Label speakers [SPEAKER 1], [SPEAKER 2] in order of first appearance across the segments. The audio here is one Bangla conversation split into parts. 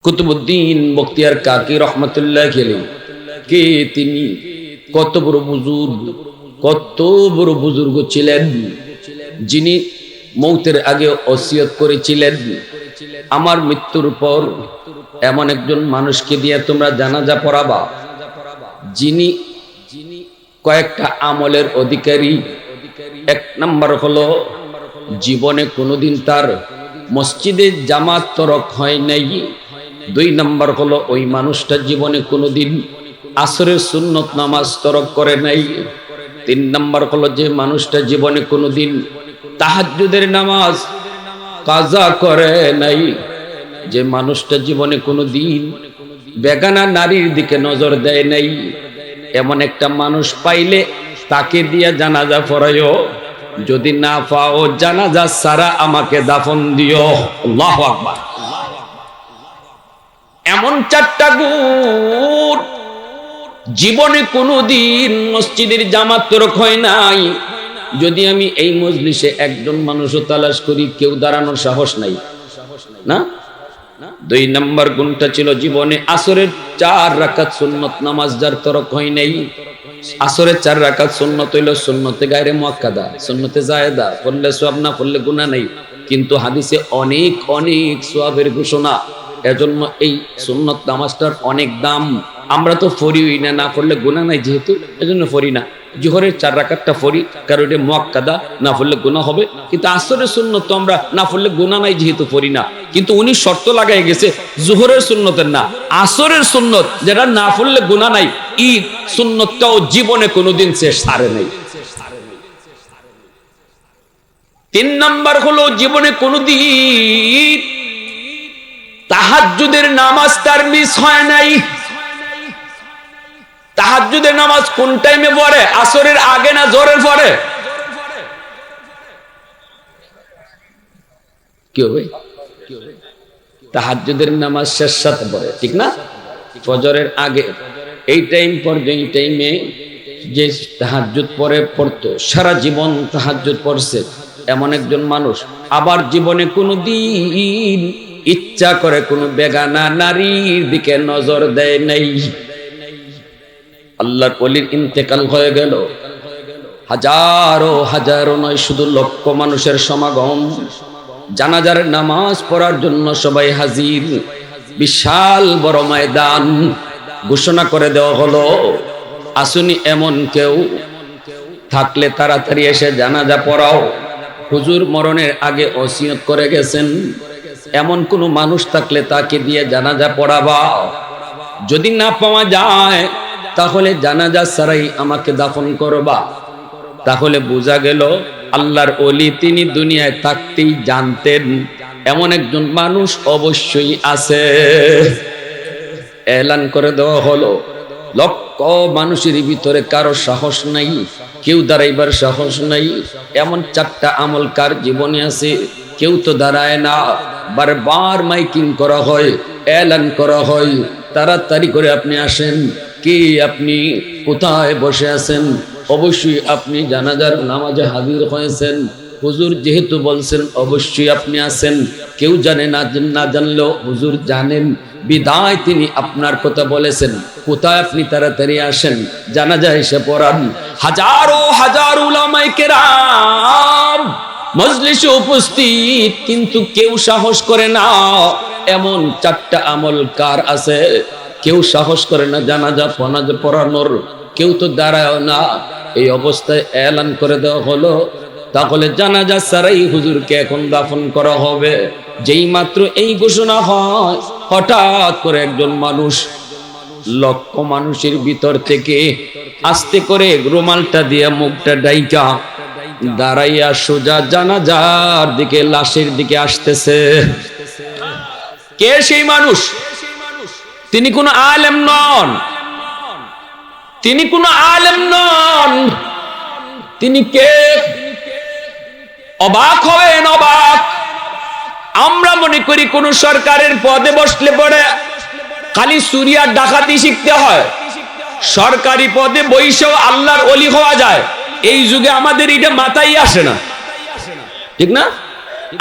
[SPEAKER 1] কুতুবউদ্দিন বখতিয়ার কাকি রহমতুল্লাহ আলাইহি কে তিনি কত বড় বুজুর্গ ছিলেন, যিনি মৌতের আগে ওসিয়ত করেছিলেন, আমার মৃত্যুর পর এমন একজন মানুষকে দিয়ে তোমরা জানাজা পড়াবা যিনি কয়েকটা আমলের অধিকারী। এক নাম্বার হলো জীবনে কোনোদিন তার মসজিদে জামাত তরক হয় নাই। দুই নাম্বার হলো ওই মানুষটা জীবনে কোনোদিন আসরের সুন্নত নামাজ তরক করে নাই। তিন নাম্বার হলো যে মানুষটা জীবনে কোনোদিন তাহাজ্জুদের নামাজ কাজা করে নাই। যে মানুষটা জীবনে কোনোদিন বেগানা নারীর দিকে নজর দেয় নাই। এমন একটা মানুষ পাইলে তাকে দিয়ে জানাজা পড়াইও, যদি না পাও জানাজা সারা আমাকে দাফন দিও। আল্লাহু আকবার। এমন চারটা গুণ, জীবনে কোনোদিন মসজিদের জামাত তরক হয় নাই। যদি আমি এই মজলিসে একজন মানুষও তালাশ করি, কেউ দাঁড়ানোর সাহস নাই না। দুই নম্বর গুণটা ছিল জীবনে আসরের 4 রাকাত সুন্নত নামাজ যার তরক হয় নাই। আসরের 4 রাকাত সুন্নত হইল সুন্নতে গায়রে মুআক্কাদা, সুন্নতে জায়েদা, পড়লে সওয়াব না পড়লে গুনাহ নাই। কিন্তু হাদিসে অনেক অনেক সওয়াবের ঘোষণা। এজন্য এই সুন্নত নামাজটার অনেক দাম। আমরা তো পড়িই না, না পড়লে গুনাহ নাই যেহেতু, এজন্য পড়ি না। জোহরের 4 রাকাতটা পড়ি কারণ এটা মুআক্কাদা, না পড়লে গুনাহ হবে। কিন্তু আসরের সুন্নত তো আমরা না পড়লে গুনাহ নাই যেহেতু পড়ি না। কিন্তু উনি শর্ত লাগাই গেছে জোহরের সুন্নতের না, আসরের সুন্নত যেটা না পড়লে গুনাহ নাই, এই সুন্নতটাও জীবনে কোনোদিন সে সারে নাই। 3 নাম্বার হলো জীবনে কোনোদিন তাহাজ্জুদের নামাজ তার মিস হয় নাই। তাহাজ্জুদের নামাজ কোন টাইমে পড়ে? আসরের আগে না জোহরের পরে? কি হবে? তাহাজ্জুদের নামাজ শেষ সাথে পড়ে, ঠিক না? ফজরের আগে এই টাইম পর্যন্ত, এই টাইমে যে তাহাজ্জুদ পড়তো, সারা জীবন তাহাজ্জুদ পড়ছে এমন একজন মানুষ আবার জীবনে কোনোদিন ইচ্ছা করে কোনো বেগানা নারীর দিকে নজর দেয় নাই। আল্লাহর ওলির ইন্তেকাল হয়ে গেল, হাজারো হাজারো নয়, শুধু লক্ষ মানুষের সমাগম। জানাজার নামাজ পড়ার জন্য সবাই হাজির। বিশাল বড় ময়দান। ঘোষণা করে দেওয়া হলো, আসুনি এমন কেউ থাকলে তাড়াতাড়ি এসে জানাজা পড়াও। হুজুর মরণের আগে ওসিয়ত করে গেছেন, এমন কোন মানুষ থাকলে তাকে দিয়ে জানাজা পড়াবা। যদি না পাওয়া যায় তাহলে জানাজা ছাড়াই আমাকে দাফন করবা। তাহলে বোঝা গেল আল্লাহর ওলি তিনি দুনিয়ায় থাকতেই জানতেন এমন একজন মানুষ অবশ্যই আছে। এলান করে দেওয়া হলো, লক্ষ মানুষের ভিতরে কারো সাহস নাই, কেউ দাঁড়াইবার সাহস নাই। এমন 4টা আমল কার জীবনে আছে? কেউ তো দাঁড়ায় না। বারবার মাইকিং করা হয়, এলান করা হয়, তাড়াতাড়ি করে আপনি আসেন। কি আপনি কোথায় বসে আছেন? অবশ্যই আপনি জানাজার নামাজে হাজির হয়েছেন। হুজুর যেহেতু বলছেন অবশ্যই আপনি আছেন। কেউ জানে না, না জানলেও হুজুর জানেন, বিদায় তিনি আপনার কথা বলেছেন। কোথায়? আপনি তাড়াতাড়ি আসেন, জানাজা এসে পড়ান। হাজারো হাজার উলামায়ে কেরাম মজলিসে উপস্থিত, কিন্তু কেউ সাহস করে না। এমন 4টা আমল কার আছে? কেউ সাহস করে না জানাজা পড়ানোর, কেউ তো দাঁড়ায় না। এই অবস্থায় এলান করে দেওয়া হলো, তাহলে জানাজা ছাড়াই হুজুরকে এখন দাফন করা হবে। যেই মাত্র এই ঘোষণা হয়, হঠাৎ করে একজন মানুষ লক্ষ মানুষের ভিতর থেকে আস্তে করে রুমালটা দিয়ে মুখটা ডাইকা দাঁড়াইয়া সোজা জানাজার দিকে, লাশের দিকে আসতেছে। কে সেই মানুষ? তিনি কোন আলেম নন, তিনি কোন আলেম নন। তিনি কে? অবাক হবেন, অবাক। আমরা মনে করি কোন সরকারের পদে বসলে পরে খালি চুরি আর ডাকাতি শিখতে হয়, সরকারি পদে বইসেও আল্লাহর ওলি হওয়া যায়। এই যুগে আমাদের এটা মাথায় আসে না, ঠিক না?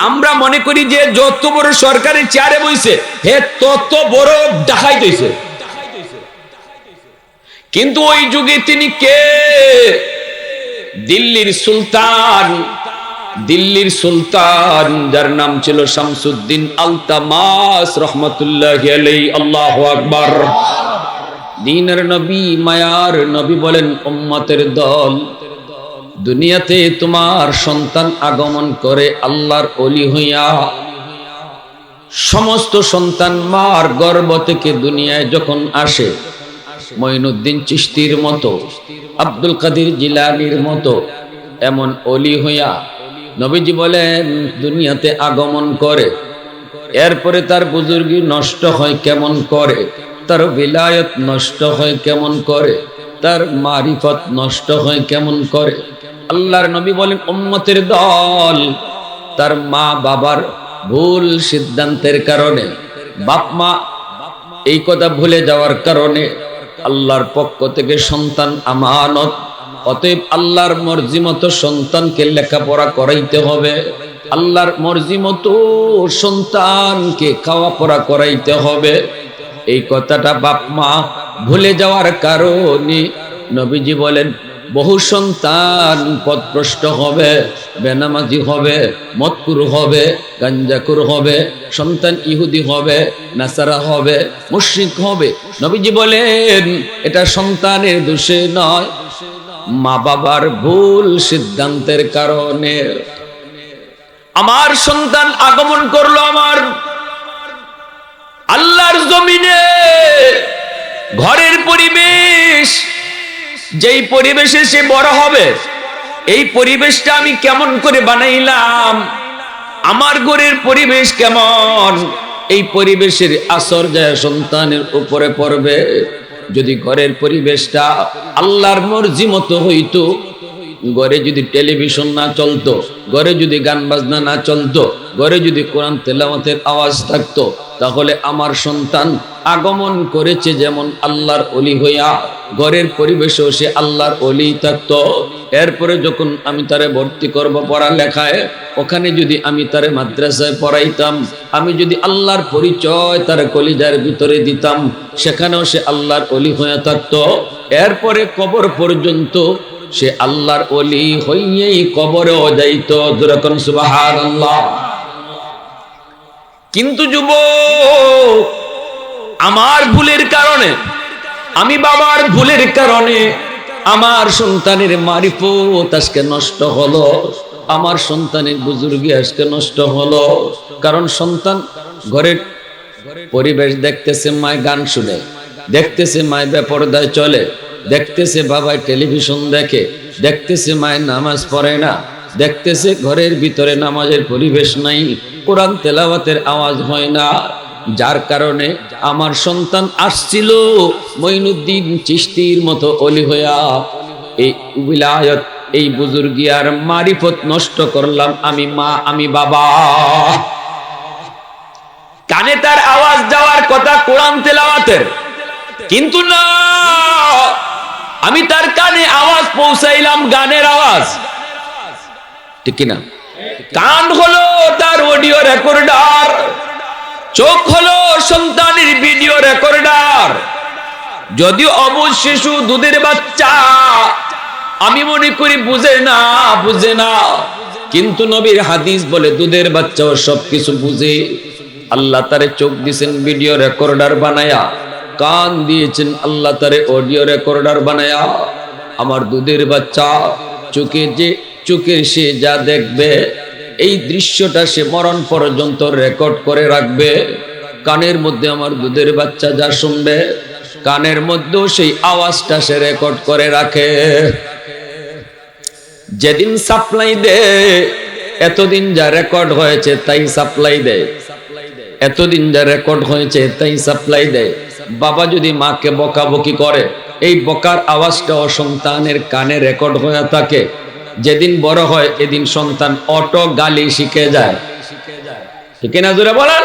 [SPEAKER 1] আমরা মনে করি যে যত বড় সরকারি চেয়ারে বইছে হে তত বড় ডাকাইত হইছে, কিন্তু ওই যুগে তিনি কে? দিল্লির সুলতান, দিল্লির সুলতান যার নাম ছিল শামসুদ্দিন আলতামাস রহমতুল্লাহি আলাইহি। আল্লাহু আকবার। দ্বীনের নবী, মায়ার নবী বলেন, উম্মতের দল, দুনিয়াতে তোমার সন্তান আগমন করে আল্লাহর ওলি হইয়া। সমস্ত সন্তান মার গর্ভ থেকে দুনিয়ায় যখন আসে, মঈনুদ্দিন চিশতির মতো, আব্দুল কাদের জিলানীর মতো এমন ওলি হইয়া নবীজি বলেন দুনিয়াতে আগমন করে। এরপরে তার বুজুর্গি নষ্ট হয় কেমন করে, তার বিলায়ত নষ্ট হয় কেমন করে, তার মারিফত নষ্ট হয় কেমন করে। আল্লাহর নবী বলেন, উম্মতের দল, তার মা বাবার ভুল সিদ্ধান্তের কারণে, বাপ মা এই কথা ভুলে যাওয়ার কারণে আল্লাহর পক্ষ থেকে সন্তান আমানত। অতএব আল্লাহর মর্জি মতো সন্তানকে লেখাপড়া করাইতে হবে, আল্লাহর মর্জি মতো সন্তানকে খাওয়া পড়া করাইতে হবে। এই কথাটা বাপ মা ভুলে যাওয়ার কারণে নবীজি বলেন বহু সন্তান পথভ্রষ্ট হবে, বেনামাজি হবে, মদকুর হবে, গাঞ্জাকুর হবে, সন্তান ইহুদি হবে, নাসারা হবে, মুশরিক হবে। নবীজি বলেন এটা সন্তানের দোষে নয়, মা বাবার ভুল সিদ্ধান্তের কারণে। আমার সন্তান আগমন করলো আমার আল্লাহর জমিনে, ঘরের পরিবেশ, যেই পরিবেশে সে বড় হবে, এই পরিবেশটা আমি কেমন করে বানাইলাম, আমার ঘরের পরিবেশ কেমন, এই পরিবেশের আসর যায় সন্তানের উপরে পড়বে। যদি ঘরের পরিবেশটা আল্লাহর মর্জি মতো হইতো, ঘরে যদি টেলিভিশন না চলতো, ঘরে যদি গান বাজনা না চলতো, ঘরে যদি কোরআন তেলাওয়াতের আওয়াজ থাকতো, তাহলে আমার সন্তান আগমন করেছে যেমন আল্লাহর ওলি হইয়া, ঘরের পরিবেশেও সে আল্লাহর ওলি থাকতো। এরপরে যখন আমি তারে ভর্তি করব পড়ালেখায়, ওখানে যদি আমি তারে মাদ্রাসায় পড়াইতাম, আমি যদি আল্লাহর পরিচয় তার কলিজার ভিতরে দিতাম, সেখানেও সে আল্লাহর ওলি হয়ে থাকতো। এরপরে কবর পর্যন্ত সে আল্লাহর ওলি হইয়েই কবরেও যাইত। যখন সুবহানাল্লাহ। কিন্তু যুবক, আমার ভুলের কারণে, আমি বাবার ভুলের কারণে আমার সন্তানের মারিফত আজকে নষ্ট হলো, আমার সন্তানের বুজুর্গি আজকে নষ্ট হলো। কারণ সন্তান ঘরের পরিবেশ দেখতেছে, মায় গান শুনে, দেখতেছে মায় বেপরদায় চলে, দেখতেছে বাবায় টেলিভিশন দেখে, দেখতেছে মায়ের নামাজ পড়ে না, দেখতেছে ঘরের ভিতরে নামাজের পরিবেশ নাই, কোরআন তেলাওয়াতের আওয়াজ হয় না। যার কারণে আমার সন্তান আসছিল মঈনুদ্দিন চিশতির মতো ওলি হইয়া, এই উবিলায়ত, এই বুজুর্গিয়ার মারিফত নষ্ট করলাম আমি মা, আমি বাবা। কানে তার আওয়াজ যাওয়ার কথা কোরআন তেলাওয়াতের, কিন্তু না, আমি তার কানে আওয়াজ পৌঁছাইলাম গানের আওয়াজ, ঠিক কিনা? কান হলো তার অডিও রেকর্ডার, চোখ হলো সন্তানের ভিডিও রেকর্ডার। যদিও অবুঝ শিশু, দুধের বাচ্চা, আমি মনে করি বুঝে না, বুঝে না, কিন্তু নবীর হাদিস বলে দুধের বাচ্চাও সবকিছু বুঝে। আল্লাহ তারে চোখ দিয়েছেন ভিডিও রেকর্ডার বানায়া, কান দিয়েছেন আল্লাহ তারে অডিও রেকর্ডার বানায়া। আমার দুধের বাচ্চা চোখে সে যা দেখবে, এই দৃশ্যটা সে মরণ পর্যন্ত রেকর্ড করে রাখবে। কানের মধ্যে আমার দুধের বাচ্চা যা শুনবে, কানের মধ্যেও সেই আওয়াজটা সে রেকর্ড করে রাখে। যেদিন সাপ্লাই দেয়, এতদিন যা রেকর্ড হয়েছে তাই সাপ্লাই দেয়, এতদিন যা রেকর্ড হয়েছে তাই সাপ্লাই দেয়। বাবা যদি মাকে বকাবকি করে, এই বকার আওয়াজটাও সন্তানের কানে রেকর্ড হয়ে থাকে। যেদিন বড় হয় এদিন সন্তান অটো গালি শিখে যায়, ঠিক না? জোরে বলেন।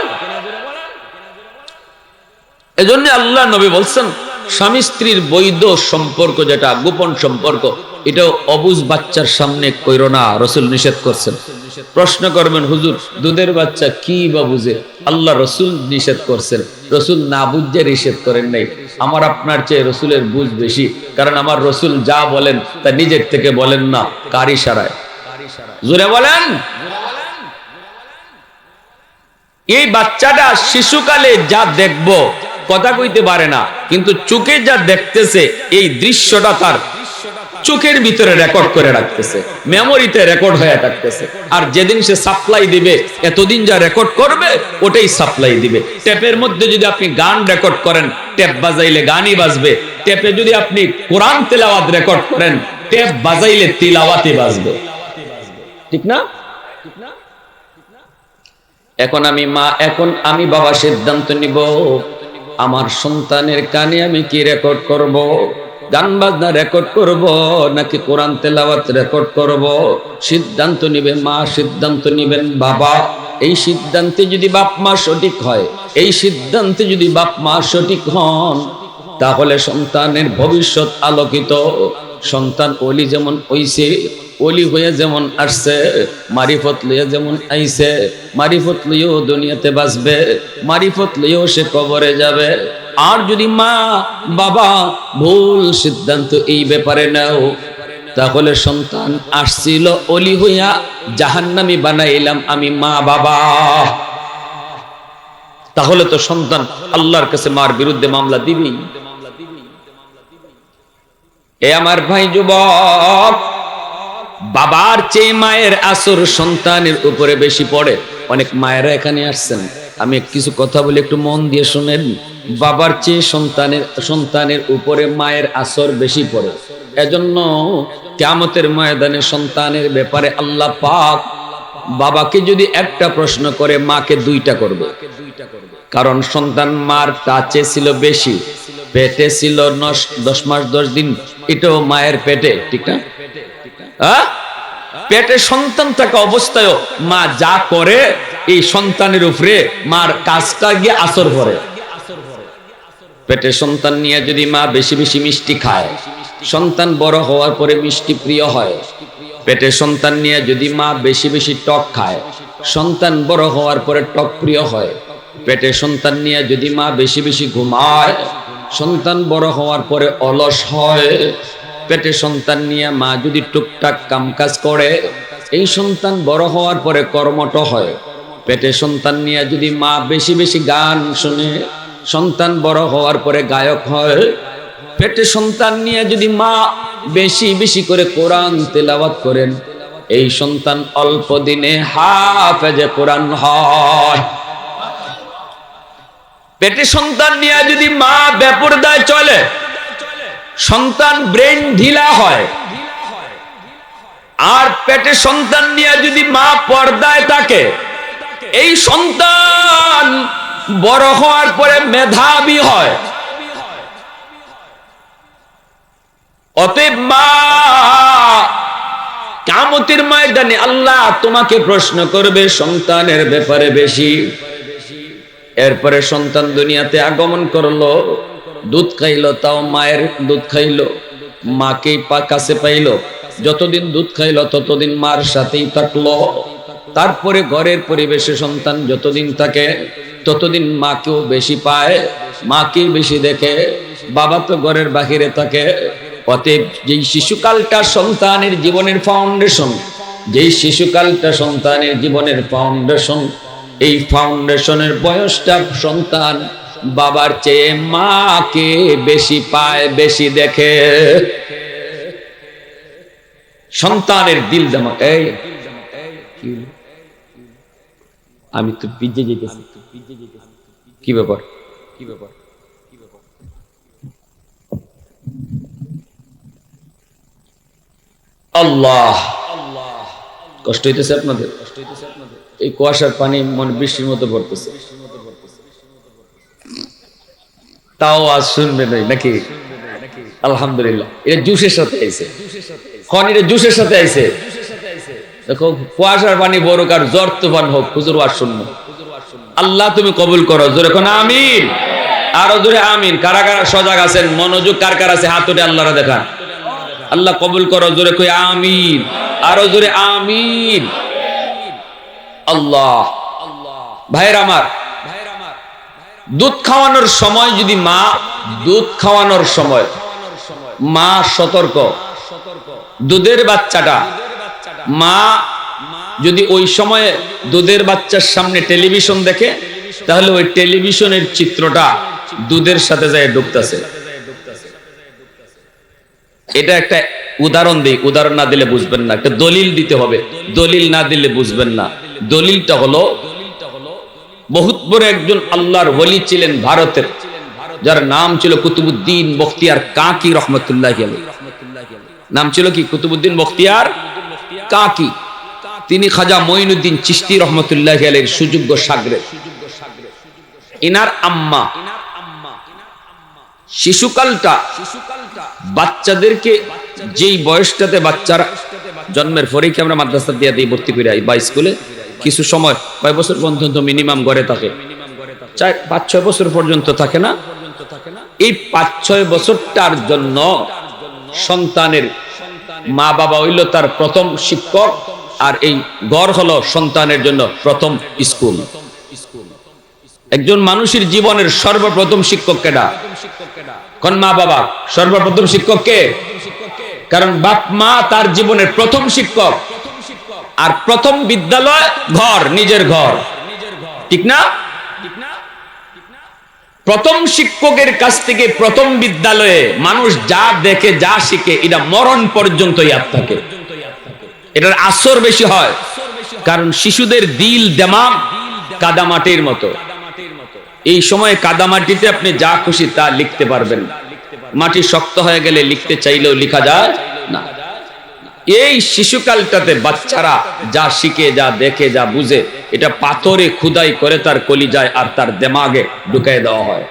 [SPEAKER 1] এজন্য আল্লাহ নবী বলছেন, স্বামী স্ত্রীর বৈধ সম্পর্ক যেটা গোপন সম্পর্ক, এটাও অবুঝ বাচ্চার সামনে কইরো না, রাসূল নিষেধ করছেন। প্রশ্ন করবেন, হুজুর দুধের বাচ্চা কি বা বুঝে? আল্লাহ রসুল নিষেধ করছেন, রসুল না বুঝে নিষেধ করেন নাই। আমার আপনার চেয়ে রসুলের বুঝ বেশি, কারণ আমার রসুল যা বলেন তা নিজের থেকে বলেন না, কার ইশারায়। জোরে বলেন। এই বাচ্চাটা শিশুকালে যা দেখবো, কথা কইতে পারে না, কিন্তু চোখে যা দেখতেছে এই দৃশ্যটা তার চোখের ভিতরে রেকর্ড করে রাখতেছে, মেমোরিতে রেকর্ড হয়ে থাকতেছে। আর যেদিন সে সাপ্লাই দিবে, এতদিন যা রেকর্ড করবে ওটাই সাপ্লাই দিবে। টেপের মধ্যে যদি আপনি গান রেকর্ড করেন, টেপ বাজাইলে গানই বাজবে। টেপে যদি আপনি কোরআন তেলাওয়াত রেকর্ড করেন, টেপ বাজাইলে তিলাওয়াতই বাজবে, ঠিক না? এখন আমি বাবা সিদ্ধান্ত নিব, আমার সন্তানের কানে আমি কি রেকর্ড করব? গান বাজনা রেকর্ড করব নাকি কোরআন তেলাওয়াত রেকর্ড করব? সিদ্ধান্ত নিবে মা, সিদ্ধান্ত নিবেন বাবা। এই সিদ্ধান্তে যদি বাপ মা সঠিক হয়, এই সিদ্ধান্তে যদি বাপ মা সঠিক হন, তাহলে সন্তানের ভবিষ্যৎ আলোকিত। সন্তান ওলি যেমন হইছে, ওলি হয়ে যেমন আসছে, মারিফত লইয়া যেমন আইছে, মারিফত লইয়াও দুনিয়াতে বাঁচবে, মারিফত লইয়াও সে কবরে যাবে। আর যদি মা বাবা ভুল সিদ্ধান্ত এই ব্যাপারে নাও, তাহলে সন্তান আসছিল ওলি হইয়া, জাহান্নামী বানাইলাম আমি মা বাবা। তাহলে তো সন্তান আল্লাহর কাছে মার বিরুদ্ধে মামলা দিবেই। এ আমার ভাই যুবক, বাবার চেয়ে মায়ের আসর সন্তানের উপরে বেশি পড়ে। অনেক মায়েরা এখানে আসছেন, আমি কিছু কথা বলি, একটু মন দিয়ে শুনেন। বাবার চেয়ে সন্তানের উপরে মায়ের আসর বেশি পড়ে। এজন্য কিয়ামতের ময়দানে সন্তানের ব্যাপারে আল্লাহ পাক বাবাকে যদি একটা প্রশ্ন করে, মাকে দুইটা করবে। কারণ সন্তান মার কাছে ছিল বেশি, পেটে ছিল 10 মাস 10 দিন, এটাও মায়ের পেটে, ঠিক না? পেটে সন্তান থাকা অবস্থায় মা যা করে এই সন্তানের উপরে মার কাজটা গিয়ে আসর করে। পেটে সন্তান নিয়ে যদি মা বেশি বেশি মিষ্টি খায়, সন্তান বড় হওয়ার পরে মিষ্টি প্রিয় হয়। পেটে সন্তান নিয়ে যদি মা বেশি বেশি টক খায়, সন্তান বড় হওয়ার পরে টক প্রিয় হয়। পেটে সন্তান নিয়ে যদি মা বেশি বেশি ঘুমায়, সন্তান বড় হওয়ার পরে অলস হয়। পেটে সন্তান নিয়ে মা যদি টুকটাক কামকাজ করে, এই সন্তান বড় হওয়ার পরে কর্মঠ হয়। পেটে সন্তান নিয়ে যদি মা বেশি বেশি গান শুনে, সন্তান বড় হওয়ার পরে গায়ক হয়। পেটে সন্তান নিয়ে যদি মা বেশি বেশি করে কোরআন তেলাওয়াত করেন, এই সন্তান অল্প দিনে হাফেজে কোরআন হয়। পেটে সন্তান নিয়ে যদি মা বেপরদায় চলে, সন্তান ব্রেন ঢিলা হয়। আর পেটে সন্তান নিয়ে যদি মা পর্দায় থাকে, এই সন্তান বড় হওয়ার পরে মেধাবী হয়। অতএব মা, কিয়ামতের ময়দানে আল্লাহ তোমাকে প্রশ্ন করবে সন্তানের ব্যাপারে বেশি। এরপরে সন্তান দুনিয়াতে আগমন করলো, দুধ খাইলো, তাও মায়ের দুধ খাইলো, মাকে কাছে পাইলো। যতদিন দুধ খাইলো ততদিন মার সাথেই থাকলো। তারপরে ঘরের পরিবেশে সন্তান যতদিন থাকে ততদিন মাকেও বেশি পায়, মাকে বেশি দেখে। বাবা তো ঘরের বাহিরে থাকে। অতএব যেই শিশুকালটা সন্তানের জীবনের ফাউন্ডেশন, যেই শিশুকালটা সন্তানের জীবনের ফাউন্ডেশন, এই ফাউন্ডেশনের বয়সটা সন্তান বাবার চেয়ে মাকে বেশি পায়, বেশি দেখে। সন্তানের দিল দেমা, এই আমি তো পিজে যেতেছি, কি ব্যাপার? আল্লাহ, কষ্ট হইতেছে আপনাদের? এই কুয়াশার পানি মনে বৃষ্টির মতো পড়তেছে, তাও আজ শুনবে নাকি? আলহামদুলিল্লাহ, এটা জুসের সাথে আইছে, এটা জুসের সাথে আইছে। দেখো, কুয়াশার পানি বড় কার জ্বর তুফান হোক, হুজুর ওয়াজ শুনবো। আল্লাহ তুমি কবুল করো, জোরে কোন আমিন। আরো জোরে আমিন। কারা কারা সজাগ আছেন, মনোযোগ কার কার আছে হাত উঠে আল্লাহরা দেখান। আল্লাহ কবুল করো, জোরে কই আমিন। আরো জোরে আমিন। আল্লাহ, ভাইয়ের আমার, দুধ খাওয়ানোর সময় যদি মা, দুধ খাওয়ানোর সময় মা সতর্ক, দুধের বাচ্চাটা মা যদি ওই সময়ে দুধের বাচ্চার সামনে টেলিভিশন দেখে, তাহলে ওই টেলিভিশনের চিত্রটা দুধের সাথে যায় ঢুকতেছে। এটা একটা উদাহরণ দিই, উদাহরণ না দিলে বুঝবেন না, একটা দলিল দিতে হবে, দলিল না দিলে বুঝবেন না। দলিলটা হলো, বহুত বড় একজন আল্লাহর ওলি ছিলেন ভারতের, যার নাম ছিল কুতুবউদ্দিন বখতিয়ার কাকি রহমতুল্লাহ আলাইহি। নাম ছিল কি? কুতুবউদ্দিন বখতিয়ার কাকি। তিনি খাজা মঈনুদ্দিন চিশতি রহমতুল্লাহ আলাইহির সুযোগ্য শাগরেদ। ইনার আম্মা শিশুকালটা বাচ্চাদেরকে, যেই বয়সটাতে বাচ্চারা জন্মের পরেই কি আমরা মাদ্রাসা দিয়ে দিই, ভর্তি করে বা স্কুলে, কিছু সময় কয় বছর পর্যন্ত মিনিমাম ঘরে থাকে? 5-6 বছর পর্যন্ত থাকে না? এই 5-6 বছরটার জন্য সন্তানের মা বাবা হইল তার প্রথম শিক্ষক, আর এই ঘর হলো সন্তানের জন্য প্রথম স্কুল। একজন মানুষের জীবনের সর্বপ্রথম শিক্ষক কেডা? কোন? মা বাবা। সর্বপ্রথম শিক্ষক কে? কারণ বাপ মা তার জীবনের প্রথম শিক্ষক, আর প্রথম বিদ্যালয় ঘর, নিজের ঘর, ঠিক না? প্রথম শিক্ষকের কাছ থেকে প্রথম বিদ্যালয়ে মানুষ যা দেখে, যা শিখে, এটা মরণ পর্যন্ত ইয়াদ থাকে। এটার আসর বেশি হয়, কারণ শিশুদের দিল দেমাগ কাদামাটির মতো। এই সময় কাদামাটিতে আপনি যা খুশি তা লিখতে পারবেন, মাটি শক্ত হয়ে গেলে লিখতে চাইলেও লেখা যায় না। এই শিশুকালটাতে বাচ্চারা যা শিখে, যা দেখে, যা বুঝে, এটা পাথরে খুদাই করে তার কলিজায় আর তার দেমাগে ঢুকাই দেওয়া হয়।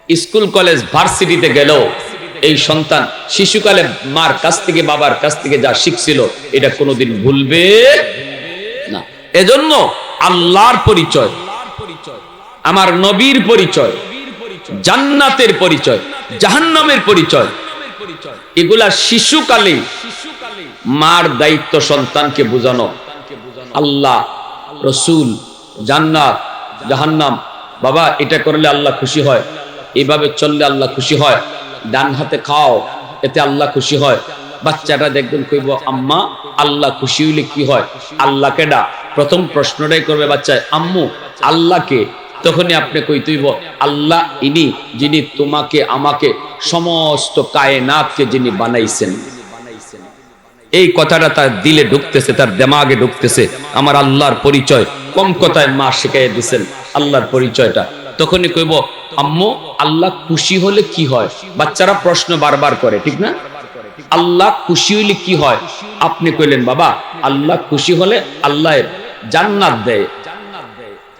[SPEAKER 1] স্কুল কলেজ ভার্সিটিতে গেলেও এই সন্তান শিশুকালে মার কাছ থেকে, বাবার কাছ থেকে যা শিখছিল, এটা কোনোদিন ভুলবে না। এজন্য আল্লাহর পরিচয়, আমার নবীর পরিচয়, জান্নাতের পরিচয়, জাহান্নামের পরিচয়, এগুলা শিশুকালে মার দায়িত্ব সন্তানকে বোঝানো। আল্লাহ, রসুল, জান্নাত, জাহান্নাম, বাবা এটা করলে আল্লাহ খুশি হয়, এইভাবে চললে আল্লাহ খুশি হয়, ডান হাতে খাও, এতে আল্লাহ খুশি হয়। বাচ্চাটা দেখবেন কইব, আম্মা আল্লাহ খুশি হইলে কি হয়? আল্লাহ কেডা? প্রথম প্রশ্নটাই করবে বাচ্চা, আম্মু আল্লাহকে। তখনই আপনি কইতেইব, আল্লাহ ইনি যিনি তোমাকে আমাকে সমস্ত কায়নাতকে যিনি বানাইছেন। এই কথাটা তার দিলে ঢুকতেছে, তার দেমাগে ঢুকতেছে। আমার আল্লাহর পরিচয় কম কথায় মা শিখাইয়া দিচ্ছেন আল্লাহর পরিচয়টা। তখনই কইব, আম্মু আল্লাহ খুশি হলে কি হয়? বাচ্চারা প্রশ্ন বারবার করে, ঠিক না? আল্লাহ খুশি হইলে কি হয়? আপনি কইলেন, বাবা আল্লাহ খুশি হলে আল্লাহ জান্নাত দেয়।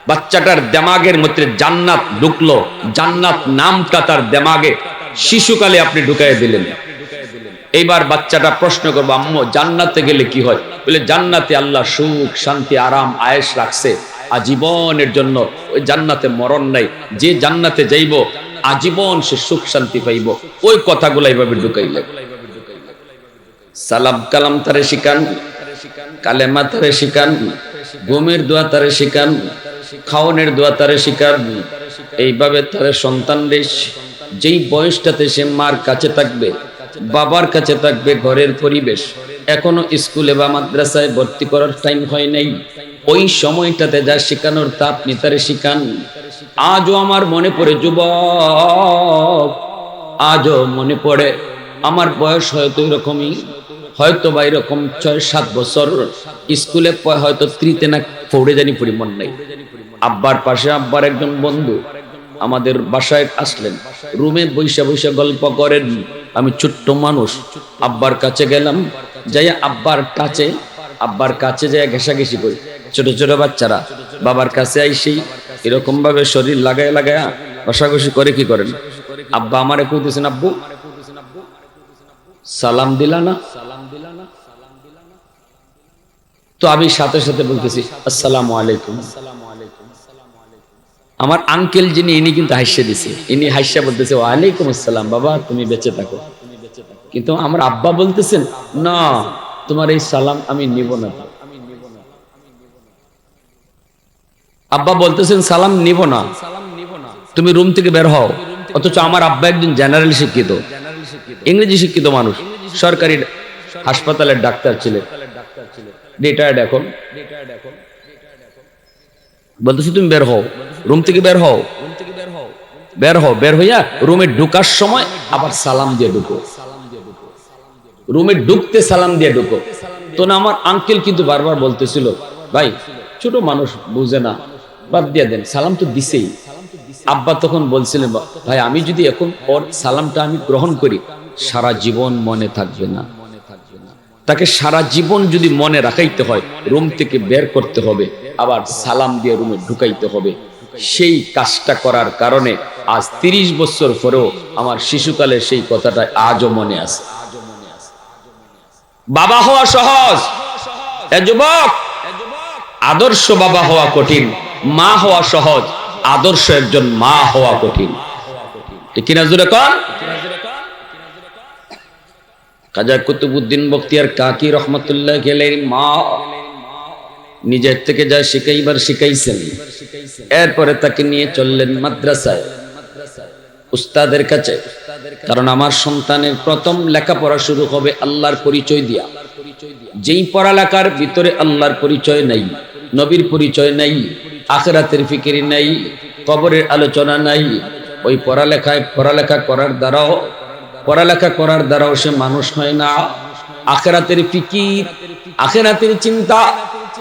[SPEAKER 1] বাচ্চাটার দেমাগের মধ্যে জান্নাত ঢুকলো, জান্নাত নামটা তার দেমাগে শিশুকালে আপনি ঢুকাই দিলেন। এইবার বাচ্চাটা প্রশ্ন করবো, আম্মু জান্নাতে গেলে কি হয়? বলে, জান্নাতে আল্লাহ সুখ, শান্তি, আরাম, আয়েশ রাখছে আজীবনের জন্য। ওই জান্নাতে মরণ নাই, যে জান্নাতে যাইব আজীবন সে সুখ শান্তি পাইব। ওই কথাগুলো এইভাবে ঢুকাইলে। সালাম কালাম তারে শিখান, কালেমা তারে শিখান, ঘুমের দোয়া তারে শিখান, খাওয়ানোর দোয়া তারে শিখান। এইভাবে তারে সন্তান যেই বয়সটাতে সে মার কাছে থাকবে, বাবার কাছে থাকবে, ঘরের পরিবেশ, এখনো স্কুলে বা মাদ্রাসায় ভর্তি করার টাইম হয় নাই, ওই সময়টাতে যা শেখানোর তা আপনি তারে শিখান। আজও আমার মনে পড়ে, যুবক, আজও মনে পড়ে, আমার বয়স হয়তো এরকমই, হয়তো বা এরকম 6-7 বছর, স্কুলে হয়তো 3-তে না 4-এ জানি পরিমাণ নাই। আব্বার পাশে আব্বার একজন বন্ধু আমাদের বাসায় আসলেন, রুমে বৈশা বৈশা গল্প করেন। আমি ছোট্ট মানুষ, আব্বার কাছে গেলাম, যাই আব্বার কাছে যাই ঘেঁষাঘেঁষি করি। ছোট ছোট বাচ্চারা বাবার কাছে আইসেই এরকম ভাবে শরীর লাগায় লাগায় ঘষাঘষি করে। কি করেন? আব্বা আমারে কইতেছেন, আব্বু সালাম দিলা না? তো আমি সাথে সাথে বলতেছি, আসসালামু আলাইকুম। আমার আঙ্কেল যিনি, ইনি কিন্তু হাসিয়ে দিছে, ইনি হাসিয়া বলতেছে, ওয়ালাইকুম আসসালাম, বাবা তুমি বেঁচে থাকো। কিন্তু আমার আব্বা বলতেছেন, না তোমার এই সালাম আমি নিব না। আব্বা বলতেছেন সালাম নিব না, তুমি রুম থেকে বের হও। অথচ আমার আব্বা একজন জেনারেল শিক্ষিত, ইংরেজি শিক্ষিত মানুষ, সরকারি হাসপাতালের ডাক্তার ছিলেন, রিটায়ার্ড এখন। বলতেছি তুমি বের হও, রুম থেকে বের হও, বের হইয়া রুমে ঢুকার সময় আবার সালাম দিয়ে ঢুকো, রুমে ঢুকতে সালাম দিয়ে ঢুকো। তো না, আমার আঙ্কেল কিন্তু বারবার বলতেছিল, ভাই ছোট মানুষ বুঝে না, বাদ দিয়ে দেন, সালাম তো দিছেই। আব্বা তখন বলছিলেন, ভাই আমি যদি এখন ওর সালামটা আমি গ্রহণ করি, সারা জীবন মনে থাকবে না, তাকে সারা জীবন যদি মনে রাখাইতে হয়, রুম থেকে বের করতে হবে, আবার সালাম দিয়ে রুমে ঢুকাইতে হবে। সেই কাজটা করার কারণে আজ 30 বছর পরেও আমার শিশুকালের সেই কথাটা আজও মনে আছে। বাবা হওয়া সহজ, যুবক, আদর্শ বাবা হওয়া কঠিন, মা হওয়া সহজ, আদর্শ একজন মা হওয়া কঠিন। ঠিক কিনা জোরে কন? খাজা কুতুবউদ্দিন বখতিয়ার কাকি রহমতুল্লাহ আলাইহির মা নিজের থেকে যা শিখাইবার শিখাইছেন, এরপরে তাকে নিয়ে চললেন মাদ্রাসায়, উস্তাদের কাছে। কারণ আমার সন্তানের প্রথম লেখাপড়া শুরু হবে আল্লাহর পরিচয় দিয়া। যেই পড়ালেখার ভিতরে আল্লাহর পরিচয় নাই, নবীর পরিচয় নাই, আখিরাতের ফিকির নাই, কবরের আলোচনা নাই, ওই পড়ালেখা করার দ্বারাও সে মানুষ হয় না। আখিরাতের ফিকির, আখিরাতের চিন্তা,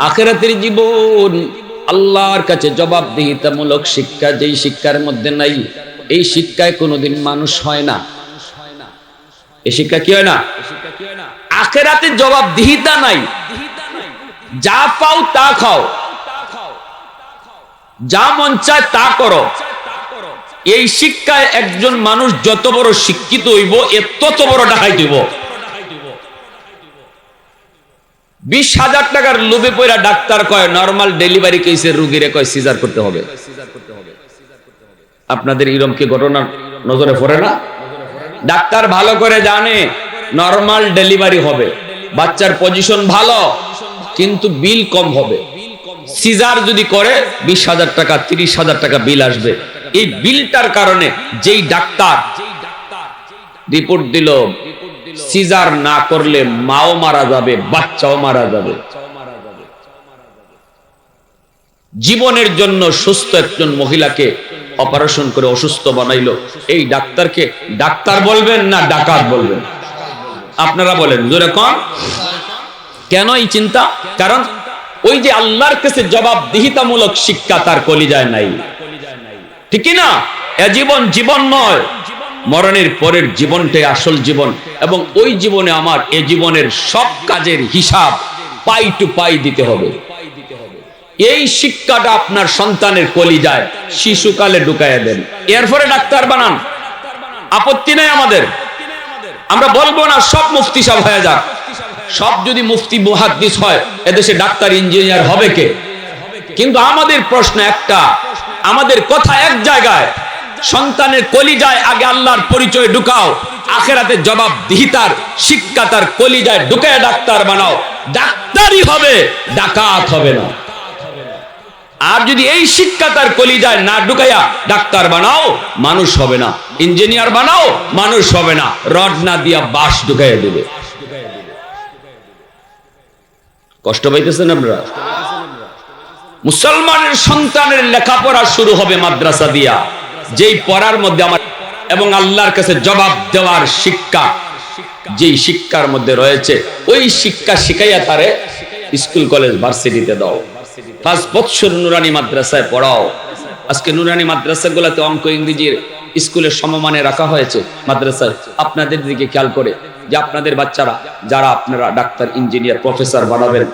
[SPEAKER 1] আখিরাতের জীবন, আল্লাহর কাছে জবাবদিহিতামূলক শিক্ষা যেই শিক্ষার মধ্যে নাই, এই শিক্ষায় কোনোদিন মানুষ হয় না। এই শিক্ষা কি হয় না? আখিরাতে জবাবদিহিতা নাই, যা পাও তা খাও, যা মন চায় তা করো। এই শিক্ষায় একজন মানুষ যত বড় শিক্ষিত হইব, তত বড় ডাকাইত হইব। 20,000 টাকার লোভে পড়া ডাক্তার কয় নরমাল ডেলিভারি কেসের রোগীরে কয় সিজার করতে হবে। আপনাদের এরকম কি ঘটনা নজরে পড়ে না? ডাক্তার ভালো করে জানে নরমাল ডেলিভারি হবে, বাচ্চার পজিশন ভালো, কিন্তু বিল কম হবে। সিজার যদি করে 20,000 টাকা 30,000 টাকা বিল আসবে। এই বিলটার কারণে যেই ডাক্তার রিপোর্ট দিল সিজার না করলে মাও মারা যাবে, বাচ্চাও মারা যাবে, জীবনের জন্য সুস্থ একজন মহিলাকে অপারেশন করে অসুস্থ বানাইলো, এই ডাক্তারকে ডাক্তার বলবেন না ডাকাত বলবেন? আপনারা বলেন জোরে কোন? কেন এই চিন্তা? কারণ ওই যে আল্লাহর কাছে জবাবদিহিতামূলক শিক্ষা তার কলিজায় নাই। ঠিক কি না? এ জীবন জীবন নয়, মরণের পরের জীবনটাই আসল জীবন, এবং ওই জীবনে আমার এ জীবনের সব কাজের হিসাব পাই টু পাই দিতে হবে। এই শিক্ষাটা আপনার সন্তানের কলিজায় শিশুকালে ঢুকাইয়া দেন, এরপরে ডাক্তার বানান, আপত্তি নাই আমাদের। আমরা বলবো না সব মুফতি সাহেব হয়ে যাক, সব যদি মুফতি মুহাদ্দিস হয় এদেশে ডাক্তার ইঞ্জিনিয়ার হবে কে? কিন্তু আমাদের প্রশ্ন একটা, আমাদের কথা এক জায়গায়, সন্তানের কলিজায় আগে আল্লাহর পরিচয় ঢুকাও, আখিরাতে জবাবদিহিতার শিক্ষা তার কলিজায় ঢুকায় ডাক্তার বানাও, ডাক্তারই হবে, ডাকাত হবে না। আর যদি এই শিক্ষা তার কলিজায় না ঢুকাইয়া ডাক্তার বানাও, মানুষ হবে না, ইঞ্জিনিয়ার বানাও, মানুষ হবে না, রড না দিয়া বাঁশ ঢুকাইয়া দেবে। কষ্ট পাইতেছেন আপনারা? মুসলমানের সন্তানের লেখাপড়া শুরু হবে মাদ্রাসা দিয়া, যেই পড়ার মধ্যে আমার এবং আল্লাহর কাছে জবাব দেওয়ার শিক্ষা যেই শিক্ষার মধ্যে রয়েছে, ওই শিক্ষা শিখাইয়া তারে স্কুল কলেজ ভার্সিটিতে দাও। 5 বছর নুরানি মাদ্রাসায় পড়াও। আজকে নুরানি মাদ্রাসাগুলোতে অঙ্ক ইংরেজির স্কুলের সমমানে রাখা হয়েছে মাদ্রাসায়। আপনাদের দিকে খেয়াল করে যে আপনাদের বাচ্চারা যারা আপনারা ডাক্তার ইঞ্জিনিয়ার প্রফেসর বানাবেন,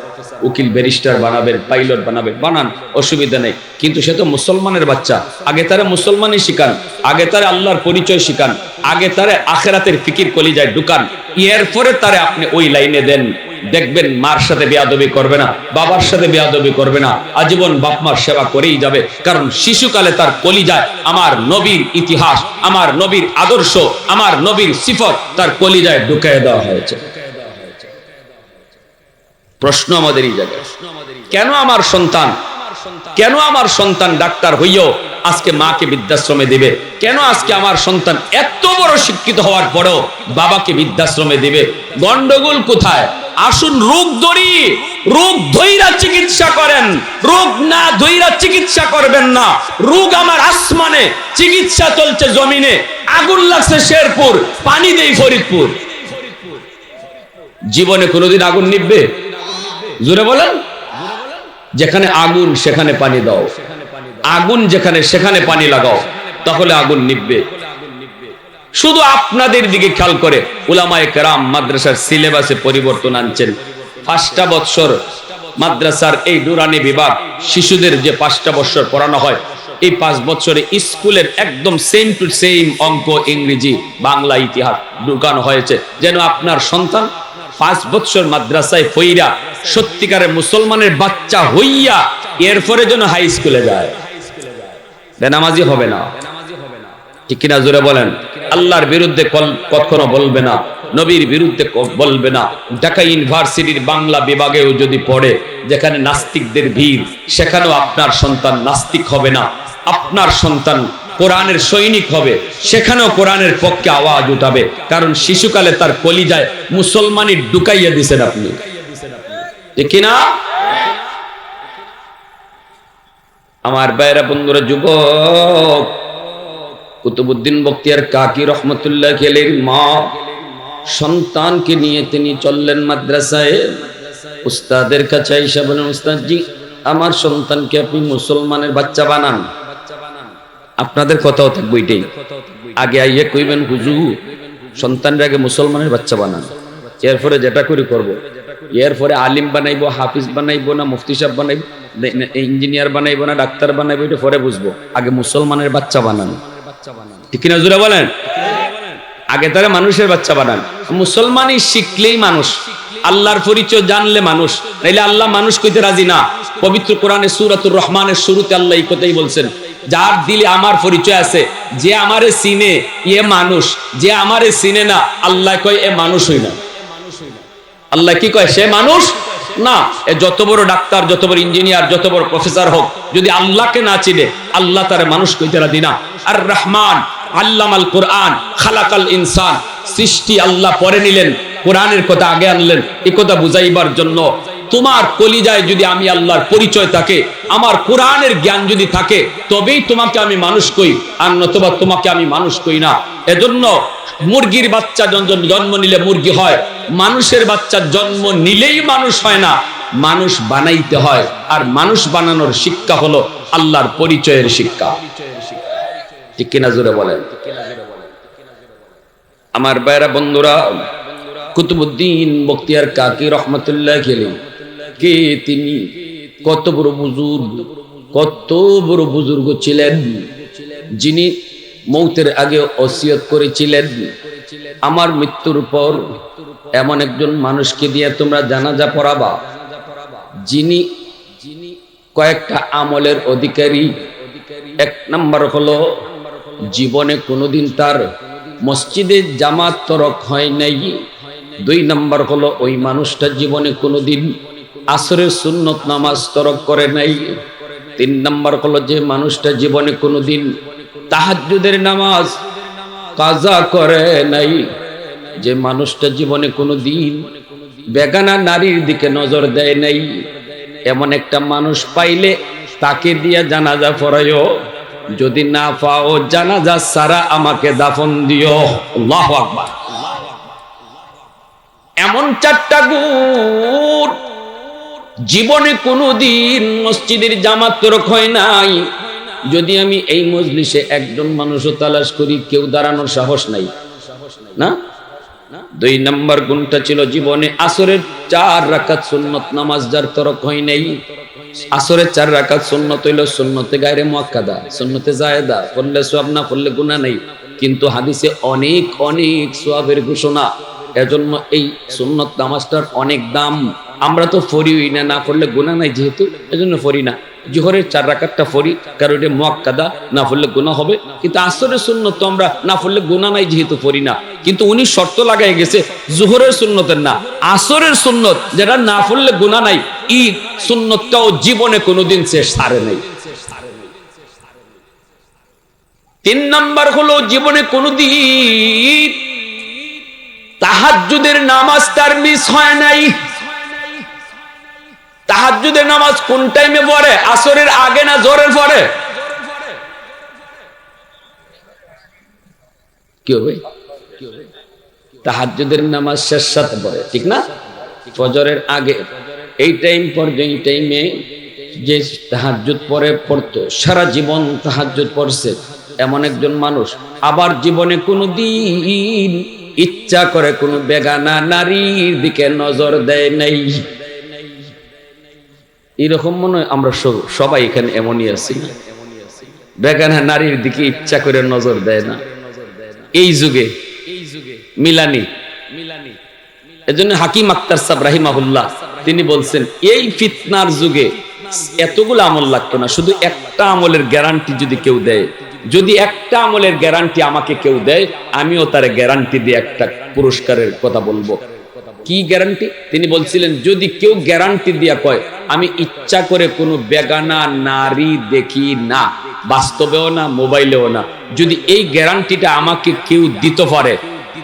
[SPEAKER 1] উকিল ব্যারিস্টার বানাবেন, পাইলট বানাবেন, বানান, অসুবিধা নেই, কিন্তু সে তো মুসলমানের বাচ্চা। আগে তারা মুসলমানই শিখান, আগে তারা আল্লাহর পরিচয় শিখান, আগে তারা আখিরাতের ফিকির কলিজায় ঢুকান, এরপরে তারে আপনি ওই লাইনে দেন। দেখবেন মার সাথে বেয়াদবি করবে না, বাবার সাথে বেয়াদবি করবে না, আজীবন বাপ মার সেবা করেই যাবে। কারণ শিশুকালে তার কলিজায় আমার নবীর ইতিহাস, আমার নবীর আদর্শ, আমার নবীর সিফত তার কলিজায় ঢুকিয়ে দেওয়া হয়েছে। প্রশ্ন আমাদের এই জায়গায়, কেন আমার সন্তান কেন আমার সন্তান ডাক্তার হইও আজকে মাকে বৃদ্ধাশ্রমে দিবে? কেন আজকে আমার সন্তান এত বড় শিক্ষিত হওয়ার পরেও বাবাকে বৃদ্ধাশ্রমে দিবে? গন্ডগোল কোথায়? আসুন রোগ ধরি, রোগ ধইরা চিকিৎসা করেন, রোগ না ধইরা চিকিৎসা করবেন না। রোগ আমার আসমানে, চিকিৎসা চলছে জমিনে। আগুন লাগছে শেরপুর, পানি দেই ফরিদপুর। জীবনে কোনোদিন আগুন নিভবে? জোরে বলেন। যেখানে আগুন সেখানে পানি দাও, আগুন যেখানে সেখানে পানি লাগাও, তাহলে আগুন নিভবে। শুধু আপনাদের দিকে খেয়াল করে উলামায়ে কেরাম মাদ্রাসার সিলেবাসে পরিবর্তন আনছেন। 5টা বছর মাদ্রাসার এই নুরানি বিভাগ শিশুদের যে 5টা বছর পড়ানো হয়, এই 5 বছরে স্কুলের একদম সেম টু সেম অঙ্ক, ইংরেজি, বাংলা, ইতিহাস ঢুকানো হয়েছে, যেন আপনার সন্তান 5 বছর মাদ্রাসায় পইরা সত্যিকারের মুসলমানের বাচ্চা হইয়া এরপরে যেন হাই স্কুলে যায়। বেনামাজি হবে না, ঠিক কিনা জোরে বলেন। আল্লাহর বিরুদ্ধে কখনো বলবে না, নবীর বিরুদ্ধে বলবে না। ঢাকা ইউনিভার্সিটির বাংলা বিভাগেও যদি পড়ে, যেখানে নাস্তিকদের ভিড়, সেখানেও আপনার সন্তান নাস্তিক হবে না। আপনার সন্তান কোরআনের সৈনিক হবে, সেখানেও কোরআনের পক্ষে আওয়াজ উঠাবে, কারণ শিশুকালে তার কলিজায় মুসলমানি ঢুকাইয়া দিছেন আপনি, ঠিক কিনা? আমার ভাইরা, বন্ধুরা, যুবক, কুতুবউদ্দিন বখতিয়ার কাকি রহমতুল্লাহ আলাইহির মা সন্তানকে নিয়ে তিনি চললেন মাদ্রাসায়। উস্তাদের কাছে আইসা বলেন, উস্তাদজি, আমার সন্তানকে আপনি মুসলমানের বাচ্চা বানান। আপনাদের কথাও থাকবে এটাই, আগে আইয়ে কইবেন, হুজুর সন্তানরা আগে মুসলমানের বাচ্চা বানান, এরপরে যেটা করে করব। এরপরে আলিম বানাইবো, হাফিজ বানাইবো না মুফতি সাহেব বানাইবো, ইঞ্জিনিয়ার বানাইবো না ডাক্তার বানাইবো, এটা পরে বুঝবো। আগে মুসলমানের বাচ্চা বানান, ঠিক কিনা জোরে বলেন। আগে তারা মানুষের বাচ্চা বানান। মুসলমানই শিখলেই মানুষ, আল্লাহর পরিচয় জানলে মানুষ, নাইলে আল্লাহ মানুষ কইতে রাজি না। পবিত্র কোরআনে সূরাতুর রহমানের শুরুতে আল্লাহ এই কথাই বলছেন, যার দিলে আমার পরিচয় আছে, যে আমারে চিনে এ মানুষ, যে আমারে চিনে না আল্লাহ কয় এ মানুষ হই না। আল্লাহ কি কয়? সে মানুষ না। এ যত বড় ডাক্তার, যত বড় ইঞ্জিনিয়ার, যত বড় প্রফেসর হোক, যদি আল্লাহকে না চিনে আল্লাহ তার মানুষ কইতে রাজি না। আর রহমান আল্লামাল কোরআন খালাকাল ইনসান, সৃষ্টি আল্লাহ পরে নিলেন, কোরআনের কথা আগে আনলেন। এই কথা বুঝাইবার জন্য তোমার কলিজায় যদি আমি আল্লাহর পরিচয় থাকে, আমার কোরআনের জ্ঞান যদি থাকে, তবেই তোমাকে আমি মানুষ কই, আর নতুবা তোমাকে আমি মানুষ কই না। এজন্য মুরগির বাচ্চা জন্ম নিলে মুরগি হয়, মানুষের বাচ্চা জন্ম নিলেই মানুষ হয় না, মানুষ বানাইতে হয়। আর মানুষ বানানোর শিক্ষা হলো আল্লাহর পরিচয়ের শিক্ষা, ঠিক কিনা জোরে বলেন। আমার ভাইরা, বন্ধুরা, কুতুবউদ্দিন বখতিয়ার কাকি রহমতুল্লাহ আলাইহি কে তিনি? কত বড় বুজুর্গ, কত বড় বুজুর্গ ছিলেন, যিনি মৌতের আগে ওসিয়ত করেছিলেন, আমার মৃত্যুর পর এমন একজন মানুষকে দিয়ে তোমরা জানাজা পড়াবা, যিনি কয়েকটা আমলের অধিকারী। 1 নাম্বার হলো, জীবনে কোনোদিন তার মসজিদে জামাত তরক হয় নাই। 2 নাম্বার হলো, ওই মানুষটা জীবনে কোনোদিন আসরের সুন্নত নামাজ তরক করে নাই। 3 নাম্বার হলো, যে মানুষটা জীবনে কোনোদিন তাহাজ্জুদের নামাজ কাজা করে নাই, যে মানুষটা জীবনে কোনোদিন বেগানা নারীর দিকে নজর দেয় নাই। এমন একটা মানুষ পাইলে তাকে দিয়ে জানাজা পড়াইও, যদি না পাও জানাজা সারা আমাকে দাফন দিও। আল্লাহু আকবার। এমন 4টা গুণ, জীবনে কোনোদিন মসজিদের জামাত তরক হয় নাই। যদি আমি এই মজলিসে একজন মানুষও তালাশ করি, কেউ দাঁড়ানোর সাহস নাই না। 2 নাম্বার গুণটা ছিল, জীবনে আসরের 4 রাকাত সুন্নত নামাজ যার তরক হয় নাই। আসরের 4 রাকাত সুন্নত হইল সুন্নতে গায়রে মুআক্কাদা, সুন্নতে জায়েদা, পড়লে সওয়াব, না পড়লে গুনাহ নাই। কিন্তু হাদিসে অনেক অনেক সওয়াবের ঘোষণা। এজন্য এই সুন্নত নামাজটার অনেক দাম। আমরা তো পড়িই না, না পড়লে গুনাহ নাই যেহেতু, এজন্য পড়ি না। জোহরের 4 রাকাতটা পড়ি, কারণ এটা মুআক্কাদা, না পড়লে গুনাহ হবে। কিন্তু আসরের সুন্নত তো আমরা না পড়লে গুনাহ নাই যেহেতু পড়ি না। কিন্তু উনি শর্ত লাগাই গেছে, জোহরের সুন্নতের না, আসরের সুন্নত যেটা না পড়লে গুনাহ নাই, ঈদ সুন্নতটাও জীবনে কোনোদিন সে সারে নাই। 3 নাম্বার হলো জীবনে কোনোদিন তাহাজ্জুদের নামাজ তার মিস হয় নাই। তাহাজ্জুদের নামাজ কোন টাইমে পড়ে? আসরের আগে না জোহরের পরে? কি হবে? তাহাজ্জুদের নামাজ শেষ সাথে পড়ে, ঠিক না? ফজরের আগে এই টাইম পর্যন্ত, টাইমে যে তাহাজ্জুদ পড়তো, সারা জীবন তাহাজ্জুদ পড়ছে এমন একজন মানুষ আবার জীবনে কোনোদিন ইচ্ছা করে কোনো বেগানা নারীর দিকে নজর দেয় নাই। এরকম মনে হয় আমরা সবাই এখানে এমনই আছি, বেগানা নারীর দিকে ইচ্ছা করে নজর দেয় না এই যুগে মিলানি। এজন্য হাকিম আক্তার সাহেব রাহিমাহুল্লাহ তিনি বলছেন, এই ফিতনার যুগে এতগুলো আমল লাগতো না, শুধু একটা আমলের গ্যারান্টি যদি কেউ দেয়, যদি একটা আমলের গ্যারান্টি আমাকে কেউ দেয়, আমিও তার গ্যারান্টি দিয়ে একটা পুরস্কারের কথা বলবো। কি গ্যারান্টি? তিনি বলছিলেন, যদি কেউ গ্যারান্টি দিয়া কয় আমি ইচ্ছা করে কোনো বেগানা নারী দেখি না, বাস্তবেও না, মোবাইলেও না, যদি এই গ্যারান্টিটা আমাকে কেউ দিতে পারে,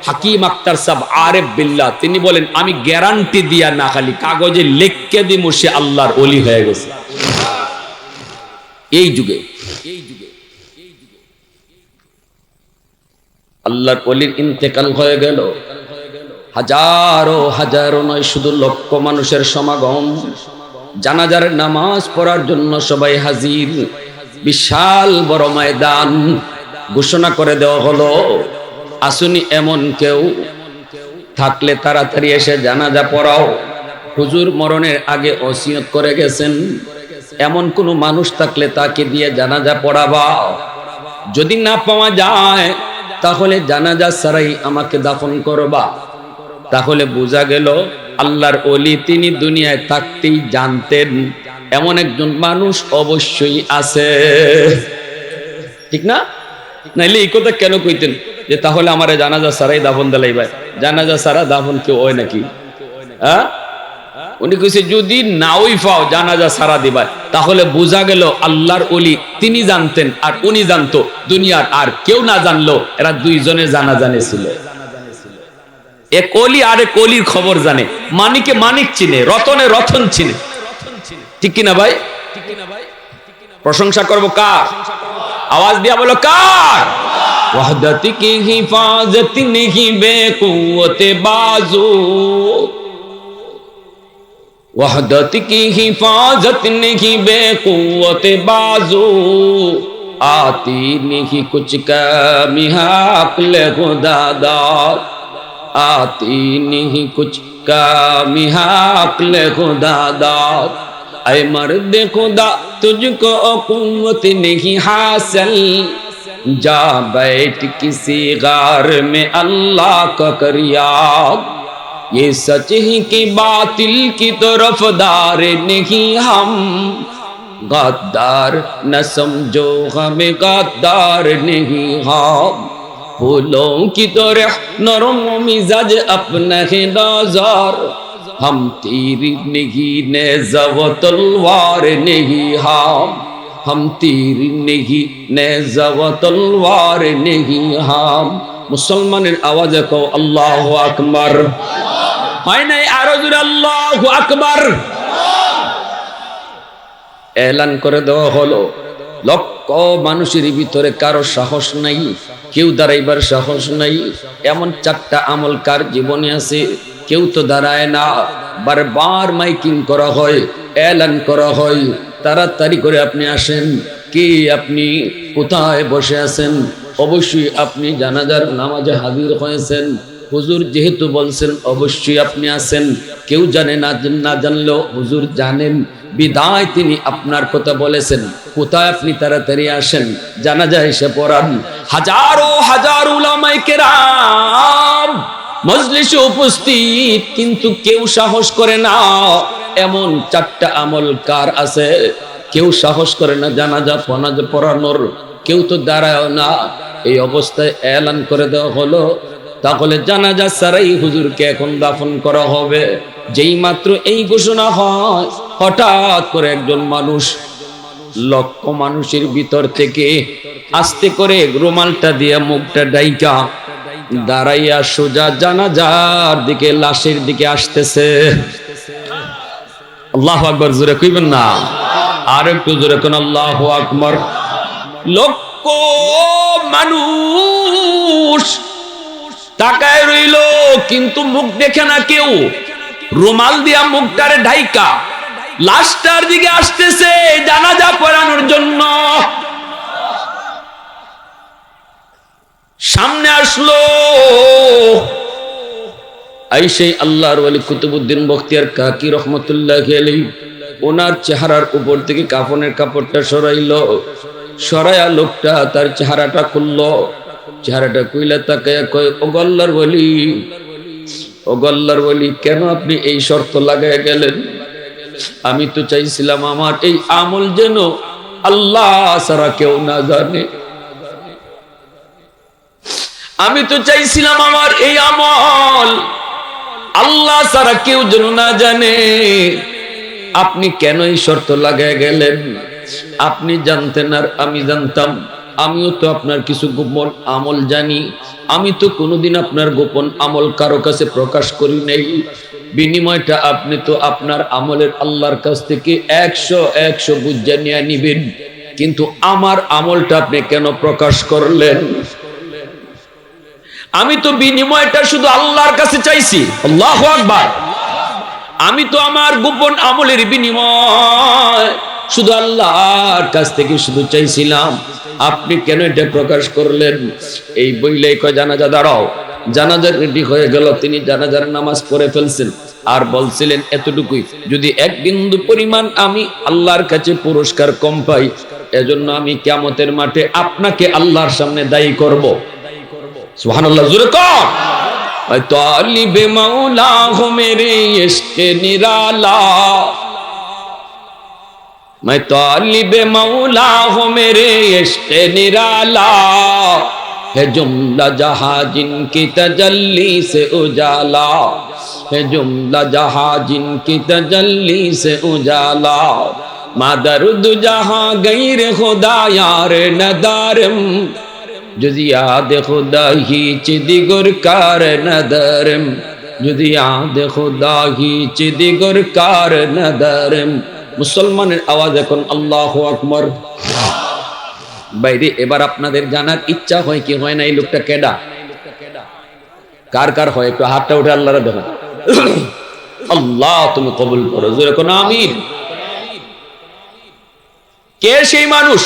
[SPEAKER 1] হাকিম আক্তার সাহেব আরেফ বিল্লাহ তিনি বলেন, আমি গ্যারান্টি দিয়া না, খালি কাগজে লিখকে দিব সে আল্লাহর ওলি হয়ে গেছে। এই যুগে আল্লাহর ওলির ইন্তেকাল হয়ে গেল, হাজারো হাজারো নয়, শুধু লক্ষ মানুষের সমাগম, জানাজার নামাজ পড়ার জন্য সবাই হাজির। বিশাল বড় ময়দান, ঘোষণা করে দেওয়া হলো, আসুনি এমন কেউ থাকলে তাড়াতাড়ি এসে জানাজা পড়াও। হুজুর মরণের আগে ওসিয়ত করে গেছেন, এমন কোন মানুষ থাকলে তাকে দিয়ে জানাজা পড়াবা। যদি না পাওয়া যায় তাহলে জানাজা ছাড়াই আমাকে দাফন করবা। তাহলে বোঝা গেল আল্লাহর ওলি তিনি দুনিয়ায় থাকতেই জানতেন এমন একজন মানুষ অবশ্যই আছে, ঠিক না? নাইলে এই কথা কেন কইতেন যে তাহলে আমারে জানাজা ছাড়াই দাফন দিলাই? ভাই, জানাজা ছাড়া দাফন কেউ হয় নাকি? হ্যাঁ, উনি কইছে যদি নাওই পাও জানাজা ছাড়া দিবা। তাহলে বোঝা গেল আল্লাহর ওলি তিনি জানতেন আর উনি জানতো, দুনিয়ার আর কেউ না জানলো, এরা দুইজনে জানাজানে ছিল। এক ওলি আর এক ওলির খবর জানে, মানিকে মানিক চিনে, রতনে রতন চিনে, ঠিক কিনা ভাই? প্রশংসা করবো কার? আওয়াজ দিয়া বলো কার? ওয়াহদাত কি হিফাজত নেহি বেকুওতে বাজু, वहदत की हिफाजत नहीं बेकुवत बाजू, आती नहीं कुछ कमी अक्ल खुदादार, आती नहीं कुछ कमी अक्ल खुदादार। ऐ मर्द खुदा तुझको कुव्वत नहीं हासिल, जा बैठ किसी गार में अल्लाह का कर याद, ये सच ही कि बातिल की तरफदार नहीं हम, गद्दार न समझो हमें गद्दार नहीं हम, फूलों की तरह नरम मिजाज अपना है नज़र, हम तीर नहीं नेज़ा व तलवार नहीं हम तीर नहीं नेज़ा व तलवार नहीं हम। मुसलमाনের আওয়াজে কও আল্লাহু আকবার। হয় নাই আরো জোরে আল্লাহু আকবার। এলান করে দেওয়া হলো, লক্ষ মানুষের ভিতরে কারো সাহস নাই, কেউ দাঁড়াইবার সাহস নাই, এমন 4টা আমল কার জীবনে আছে, কেউ তো দাঁড়ায় না। বারবার মাইকিং করা হয়, এলান করা হয়, তাড়াতাড়ি করে আপনি আসেন। কি আপনি কোথায় বসে আছেন? অবশ্যই আপনি জানাজার নামাজে হাজির হয়েছেন, হুজুর যেহেতু বলছেন অবশ্যই আপনি আছেন। কেউ জানে না, না জানলেও হুজুর জানেন, বিদায় তিনি আপনার কথা বলেছেন। কোথায় আপনি তাড়াতাড়ি আসেন, জানাজা এসে পড়ান। হাজারো হাজার উলামায়ে কেরাম মজলিসে উপস্থিত, কিন্তু কেউ সাহস করে না। এমন 4টা আমল কার আছে, কেউ সাহস করে না জানাজা পড়ানোর, কেউ তো দাঁড়ায় না। এই অবস্থায় এলান করে দেওয়া হলো, তাহলে জানাজা ছাড়াই হুজুরকে এখন দাফন করা হবে। যেই মাত্র এই ঘোষণা হয়, হঠাৎ করে একজন মানুষ লক্ষ মানুষের ভিতর থেকে আস্তে করে রুমালটা দিয়ে মুখটা ডাইকা দাঁড়াইয়া সোজা জানাজার দিকে, লাশের দিকে আসতেছে। আল্লাহু আকবার, জোরে কইবেন না? আর একটু জোরে কোন আল্লাহু আকবার। লক্ষ মানুষ তাকায় রইল, কিন্তু মুখ দেখে না কেউ। রুমাল দিয়া মুখটারে ঢাইকা লাশটার দিকে আসতেছে জানাজা পড়ানোর জন্য। সামনে আসলো আইসে আল্লাহর ওয়ালি কুতুবউদ্দিন বখতিয়ার কাকি রহমতুল্লাহি আলাইহি। ওনার চেহারার উপর থেকে কাফনের কাপড়টা সরাইলো, সরাইয়া লোকটা তার চেহারাটা খুললো। চেহারাটা কইলা তাকায়া কয়, ও আল্লাহর ওয়ালি, ও আল্লাহর ওয়ালি, কেন আপনি এই শর্ত লাগায় গেলেন? আমি তো চাইছিলাম আমার এই আমল যেন আল্লাহ ছাড়া কেউ না জানে। আমি তো চাইছিলাম আমার এই আমল আল্লাহ ছাড়া কেউ যেন না জানে। আপনি কেন এই শর্ত লাগায় গেলেন? আপনি জানতেন আর আমি জানতাম। আমিও তো আপনার কিছু গোপন আমল জানি। আমি তো কোনোদিন আপনার গোপন আমল কারো কাছে প্রকাশ করি নাই। বিনিময়টা আপনি তো আপনার আমলের আল্লাহর কাছ থেকে 100 বুঝা নিয়ে নিবেন, কিন্তু আমার আমলটা আপনি কেন প্রকাশ করলেন? আমি তো বিনিময়টা শুধু আল্লাহর কাছে চাইছি। আল্লাহু আকবার। আমি তো আমার গোপন আমলের বিনিময় শুধু আল্লাহর কাছ থেকে শুধু চাইছিলাম। আপনি কেন এটা প্রকাশ করলেন? এই বইলেই কয় জানাজা দাঁড়াও। জানাজা রেডি হয়ে গেল, তিনি জানাজার নামাজ পড়ে ফেলছেন। আর বলছিলেন এতটুকুই, যদি এক বিন্দু পরিমাণ আমি আল্লাহর কাছে পুরস্কার কম পাই, এজন্য আমি কিয়ামতের মাঠে আপনাকে আল্লাহর সামনে দায়ী করব। সুবহানাল্লাহ, জোরে কর। তালিবে মৌলা হো মেরে ইশকে নিরালা, मैं तालिबे मौला हूँ मेरे इश्क़े निराला, है जुमला जहाँ जिनकी तजल्ली से उजाला, है जुमला जहाँ जिनकी तजल्ली से उजाला, मादरुद जहाँ गैर खुदा यार नदारम, जुज़ याद खुदा ही चिदिगुर कार नदारम, जुज़ याद खुदा ही चिदिगुर कार नदारम। মুসলমানের আওয়াজ এখন আল্লাহু আকবার। বাইরে এবার আপনাদের জানার ইচ্ছা হয় কি হয় না, এই লোকটা কেডা? কার কার হয়? একটু হাতটা উঠে আল্লাহরে দেখো। আল্লাহ তুমি কবুল করো, জোরে কোন আমিন। কে সেই মানুষ?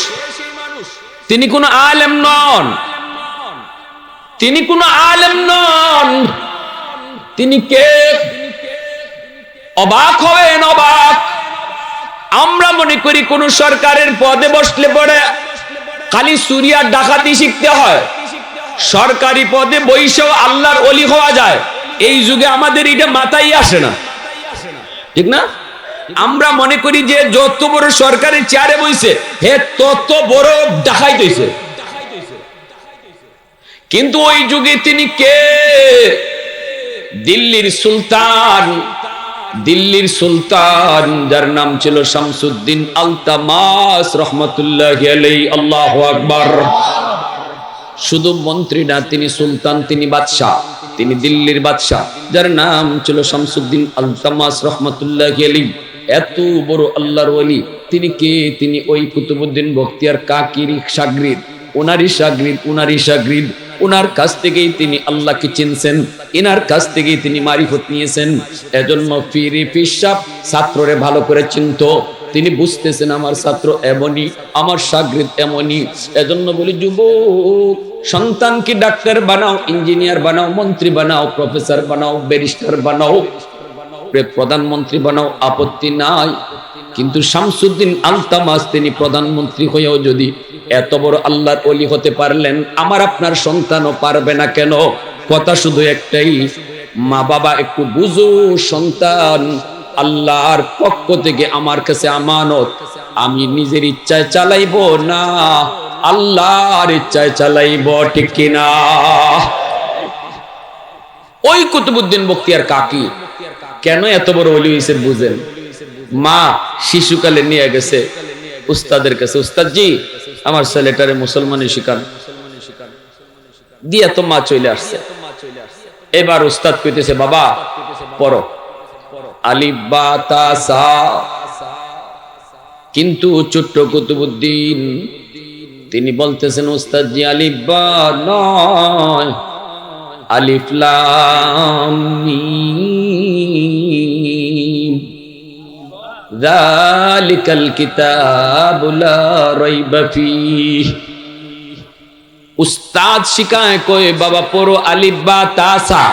[SPEAKER 1] তিনি কোন আলেম নন, তিনি কোন আলেম নন। তিনি কে? অবাক হবেন, অবাক। আমরা মনে করি কোন সরকারের পদে বসলে পরে খালি চুরি আর ডাকাতি শিখতে হয়, সরকারি পদে বইসেও আল্লাহর ওলি হওয়া যায়। এই যুগে আমাদের এটা মাথায় আসে না, ঠিক না? আমরা মনে করি যে যত বড় সরকারের চেয়ারে বইছে হে তত বড় ডাকাইত হইছে। কিন্তু ওই যুগে তিনি কে? দিল্লির সুলতান, দিল্লির সুলতান যার নাম ছিল শামসুদ্দিন আলতামাস রহমতুল্লাহি আলাইহি। আল্লাহু আকবার। শুধু মন্ত্রী না, তিনি সুলতান, তিনি বাদশাহ, তিনি দিল্লির বাদশাহ, যার নাম ছিল শামসুদ্দিন আলতামাস রহমতুল্লাহি আলাইহি। এত বড় আল্লাহর ওলি তিনি কে? তিনি ওই কুতুবউদ্দিন বখতিয়ার কাকির শাগরিদ, ওনারই শাগরিদ, ওনারই শাগরিদ। ওনার কাছ থেকেই তিনি আল্লাহকে চিনছেন, এনার কাছ থেকেই তিনি মারিফত নিয়েছেন। এজন্য পীরি পিসাব ছাত্ররে ভালো করে চিনত। তিনি বুঝতেছেন আমার ছাত্র এমনই, আমার শাগরিদ এমনই। এজন্য বলি যুবক, সন্তানকে ডাক্তার বানাও, ইঞ্জিনিয়ার বানাও, মন্ত্রী বানাও, প্রফেসর বানাও, ব্যারিস্টার বানাও, প্রধানমন্ত্রী বানাও, আপত্তি নাই। কিন্তু শামসুদ্দিন আলতামাস তিনি প্রধানমন্ত্রী হয়েও যদি এত বড় আল্লাহর ওলি হতে পারলেন, আমার আপনার সন্তানও পারবে না কেন? কথা শুধু একটাই, মা বাবা একটু বুঝো, সন্তান আল্লাহর পক্ষ থেকে আমার কাছে আমানত। আমি নিজের ইচ্ছায় চালাইব না, আল্লাহর ইচ্ছায় চালাইব, ঠিক কিনা? ওই কুতুবউদ্দিন বখতিয়ার কাকি কেন এত বড় ওলি হয়েছে বুঝেন? মা শিশুকালে নিয়ে গেছে উস্তাদের কাছে, উস্তাদ জি আমার ছেলেটারে মুসলমানি শিখান দিয়া, তো মা চলে আসছে। এবার উস্তাদ কইতেছে বাবা পড়ো আলিফ বা তা সা, কিন্তু ছোট্ট কুতুবউদ্দিন তিনি বলতেছেন উস্তাদ জি আলিফ বা নয়, আলিফ লাম মিম, যালিকাল কিতাবু লা রাইবা ফীহ। উস্তাদ শিখায় কই বাবা পড়ো আলিফ বা তা সা,